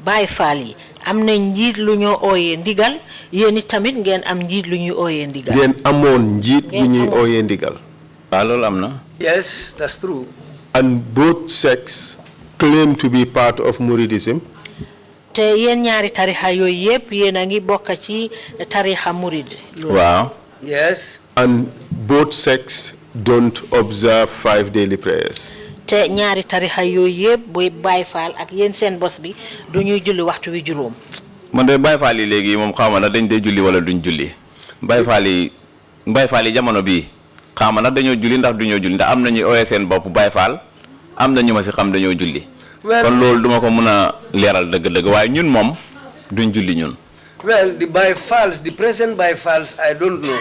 Baye Fall yi am na njiit lu ñoo ooyee Ndigal yéen tamit ngeen am njiit lu ñuy ooyee Ndigal. Ngeen amoon njiit bu ñuy ooyee Ndigal. waaw loolu am na. Yes, that's true. And both sects claim to be part of Muridism. te yéen ñaari tarixa yooyu yëpp yéen a ngi bokk ci tarixa Murid. waaw. Yes. And both sects don't observe 5 daily prayers. te ñaari tarixa yooyu yëpp buy Baye Fall ak yéen seen bos bi du ñuy julli waxtu wi juróom. man de Baye Fall yi léegi moom xaw ma na dañ dee julli wala duñ julli Baye Fall yi jamono bii xaw ma na dañoo julli ndax duñoo julli ndax am na ñuy ooyee seen bopp Baye Fall am na ñu ma si xam dañoo julli. kon loolu duma ko mën a leeral dëgg-dëgg waaye ñun moom duñ julli ñun. Well, the Baye Falls, the present Baye Falls, I don't know.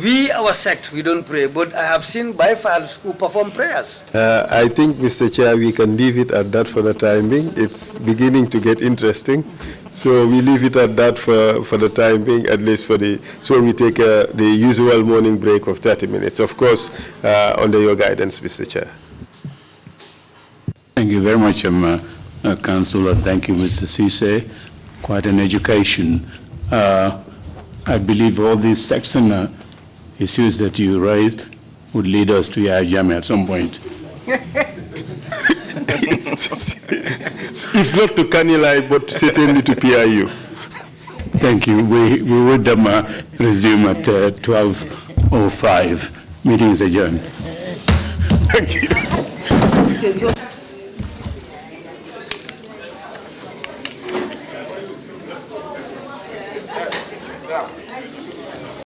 We, our sect, we don't pray, but I have seen Baye Falls who perform prayers. I think, Mr. Chair, we can leave it at that for the time being. It's beginning to get interesting. So we leave it at that for the time being, at least so we take the usual morning break of 30 minutes, of course, under your guidance, Mr. Chair. Thank you very much, Councillor. Thank you, Mr. Ceesay. Quite an education. I believe all these section issues that you raised would lead us to Yahya Jammeh at some point. If not to Kanilai, but certainly to PIU. Thank you. We would resume at 12:05. Meeting is adjourned. Thank you.